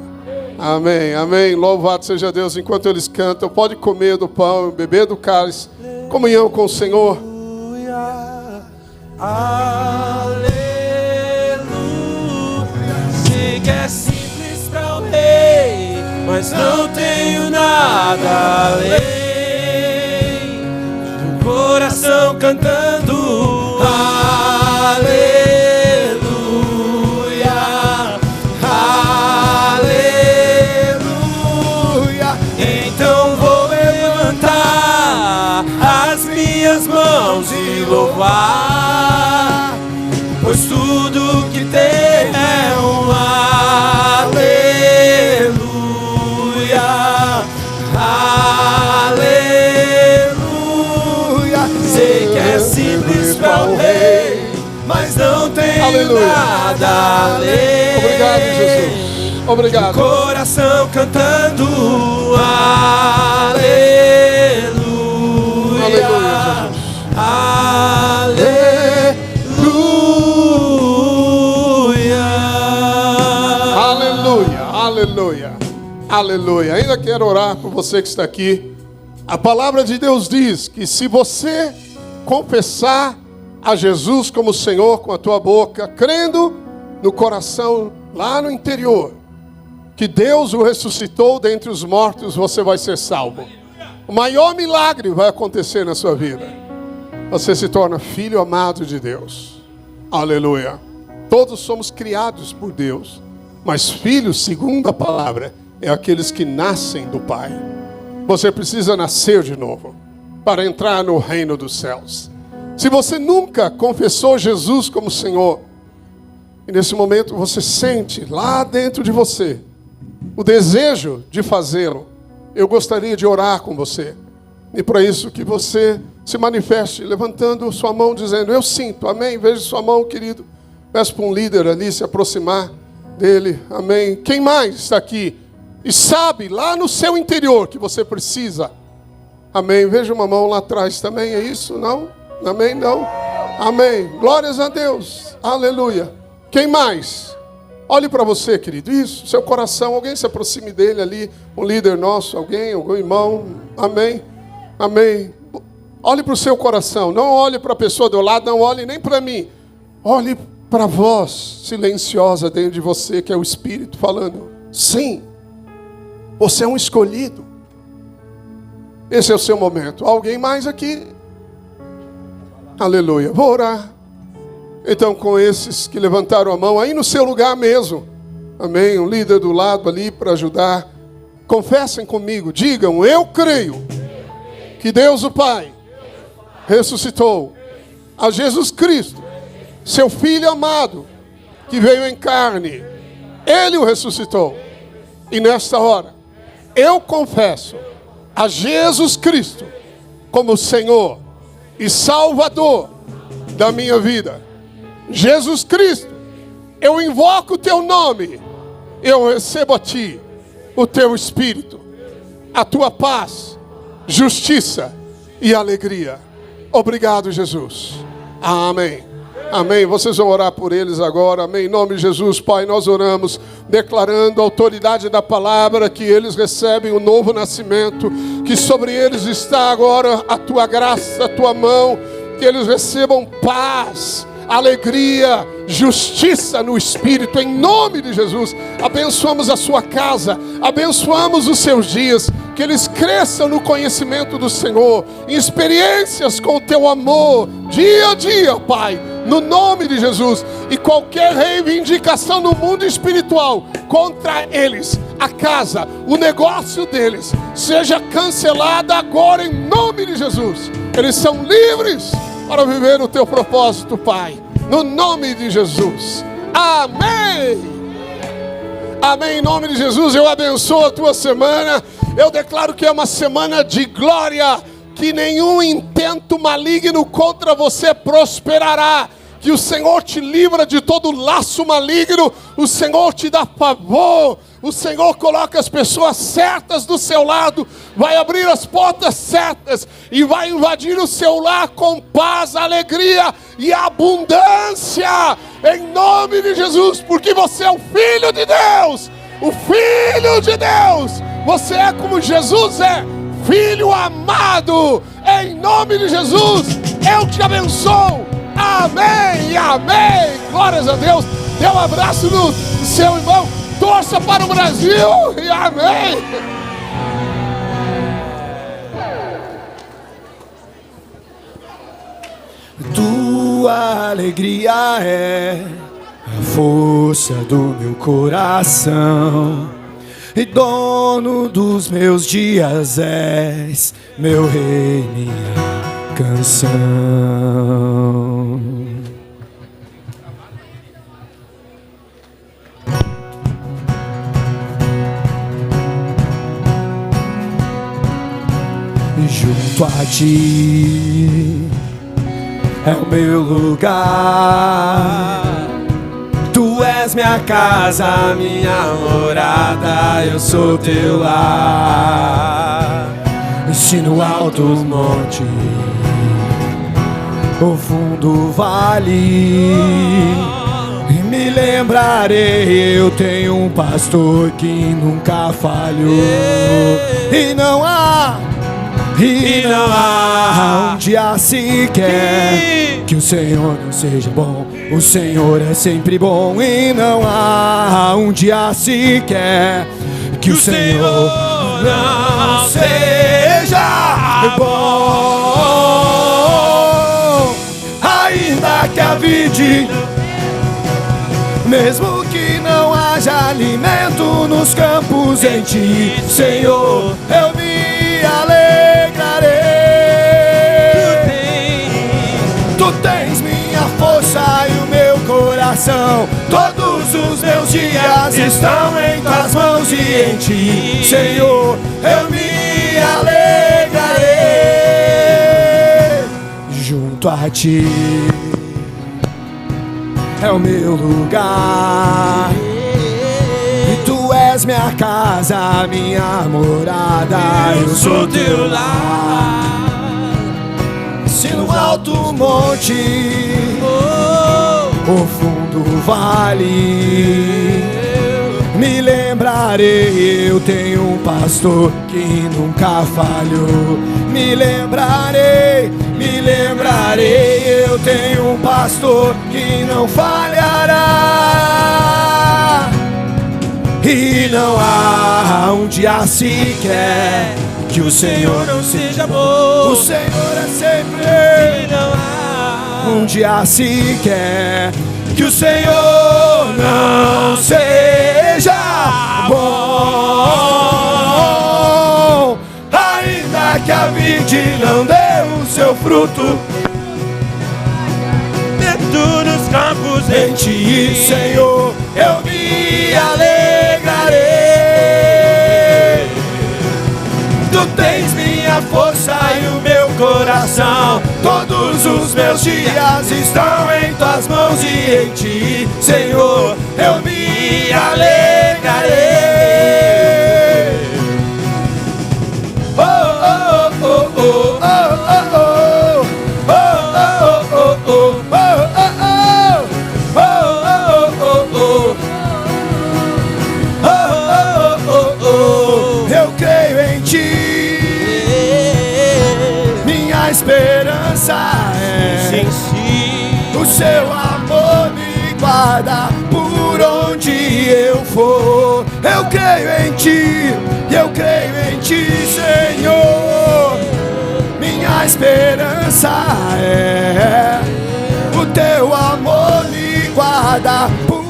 Amém, amém. Louvado seja Deus. Enquanto eles cantam, pode comer do pão, beber do cálice. Comunhão com o Senhor. Aleluia. Sei que é simples para o rei, mas não tenho nada além do coração cantando aleluia. Mãos e louvar, pois tudo que tem é um aleluia, aleluia. Sei que é simples para o rei, mas não tem nada além. Obrigado, Jesus. Obrigado. O coração cantando aleluia. Aleluia, Jesus. Aleluia. Aleluia, aleluia, aleluia. Ainda quero orar por você que está aqui. A palavra de Deus diz que se você confessar a Jesus como Senhor com a tua boca, crendo no coração lá no interior que Deus o ressuscitou dentre os mortos, você vai ser salvo. O maior milagre vai acontecer na sua vida. Você se torna filho amado de Deus. Aleluia. Todos somos criados por Deus, mas filhos, segundo a palavra, é aqueles que nascem do Pai. Você precisa nascer de novo para entrar no reino dos céus. Se você nunca confessou Jesus como Senhor, e nesse momento você sente lá dentro de você o desejo de fazê-lo, eu gostaria de orar com você. E para isso que você se manifeste, levantando sua mão, dizendo: eu sinto, amém. Veja sua mão, querido. Peço para um líder ali se aproximar dele, amém. Quem mais está aqui e sabe lá no seu interior que você precisa, amém. Veja uma mão lá atrás também, é isso? Não? Amém? Não? Amém. Glórias a Deus, aleluia. Quem mais? Olhe para você, querido. Isso, seu coração. Alguém se aproxime dele ali. Um líder nosso, algum irmão. Amém. Amém. Olhe para o seu coração. Não olhe para a pessoa do lado. Não olhe nem para mim. Olhe para a voz silenciosa dentro de você, que é o Espírito falando: sim, você é um escolhido. Esse é o seu momento. Alguém mais aqui? Aleluia. Vou orar. Então, com esses que levantaram a mão, aí no seu lugar mesmo, amém, um líder do lado ali para ajudar, confessem comigo, digam: eu creio que Deus o Pai ressuscitou a Jesus Cristo, seu Filho amado, que veio em carne, Ele o ressuscitou, e nesta hora, eu confesso a Jesus Cristo como Senhor e Salvador da minha vida. Jesus Cristo, eu invoco o teu nome, eu recebo a ti o teu Espírito, a tua paz, justiça e alegria. Obrigado, Jesus. Amém. Amém. Vocês vão orar por eles agora. Amém. Em nome de Jesus, Pai, nós oramos, declarando a autoridade da palavra, que eles recebem o novo nascimento, que sobre eles está agora a tua graça, a tua mão, que eles recebam paz, alegria, justiça no Espírito, em nome de Jesus. Abençoamos a sua casa, abençoamos os seus dias, que eles cresçam no conhecimento do Senhor, em experiências com o teu amor, dia a dia, Pai, no nome de Jesus. E qualquer reivindicação no mundo espiritual contra eles, a casa, o negócio deles, seja cancelada agora em nome de Jesus. Eles são livres para viver o teu propósito, Pai, no nome de Jesus. Amém. Amém. Em nome de Jesus, eu abençoo a tua semana. Eu declaro que é uma semana de glória, que nenhum intento maligno contra você prosperará, que o Senhor te livra de todo laço maligno, o Senhor te dá favor, o Senhor coloca as pessoas certas do seu lado, vai abrir as portas certas e vai invadir o seu lar com paz, alegria e abundância, em nome de Jesus, porque você é o Filho de Deus, o Filho de Deus. Você é como Jesus é, Filho amado, em nome de Jesus. Eu te abençoo. Amém, amém. Glórias a Deus. Dê um abraço no seu irmão. Torça para o Brasil. E amém. Tua alegria é a força do meu coração, e dono dos meus dias és meu rei, minha canção. Junto a ti é o meu lugar, tu és minha casa, minha morada, eu sou teu lar. Se no alto monte, o fundo vale, me lembrarei, eu tenho um pastor que nunca falhou. E não há um dia sequer que o Senhor não seja bom. O Senhor é sempre bom. E não há um dia sequer que o Senhor não seja bom. Ainda que a vide, mesmo que não haja alimento nos campos, em ti, Senhor, eu me alegrarei. Tu tens minha força e o meu coração, todos os meus dias estão em tuas mãos, e em ti, Senhor, eu me alegrarei. Junto a ti é o meu lugar, e tu és minha casa, minha morada. Eu sou teu lar. Se no alto monte, o fundo vale, me lembrarei, eu tenho um pastor que nunca falhou. Me lembrarei, eu tenho um pastor que não falhará. E não há um dia sequer que o Senhor não seja bom. O Senhor é sempre. E não há um dia sequer que o Senhor não seja bom. Ainda que a vide não dê o seu fruto, dentro dos campos, em ti, Senhor, eu me alegrarei. Tu tens minha força e o meu coração, todos os meus dias estão em tuas mãos, e em ti, Senhor, eu me alegrarei. Oh, oh, oh, oh, oh, oh, oh, oh. Esperança é o seu amor me guarda por onde eu for. Eu creio em ti, Senhor. Minha esperança é o teu amor me guarda por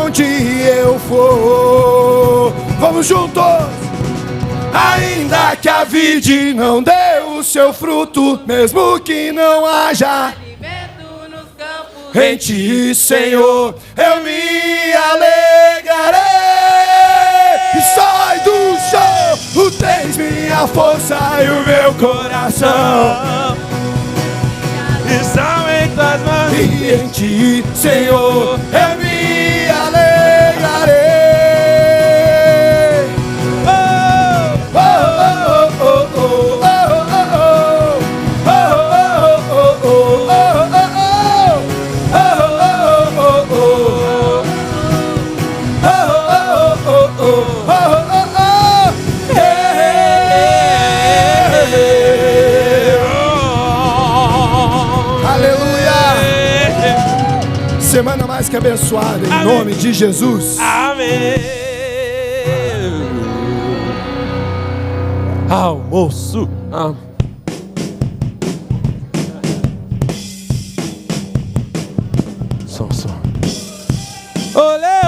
onde eu for. Vamos juntos! Ainda que a vide não dê o seu fruto, mesmo que não haja alimento nos campos, em ti, Senhor, eu me alegrarei. E sai do chão, tu tens minha força e o meu coração estão em tuas mãos, e em ti, Senhor, eu me alegrarei. Semana mais que abençoada, em Amém. Nome de Jesus. Amém. Almoço. Som. Olê!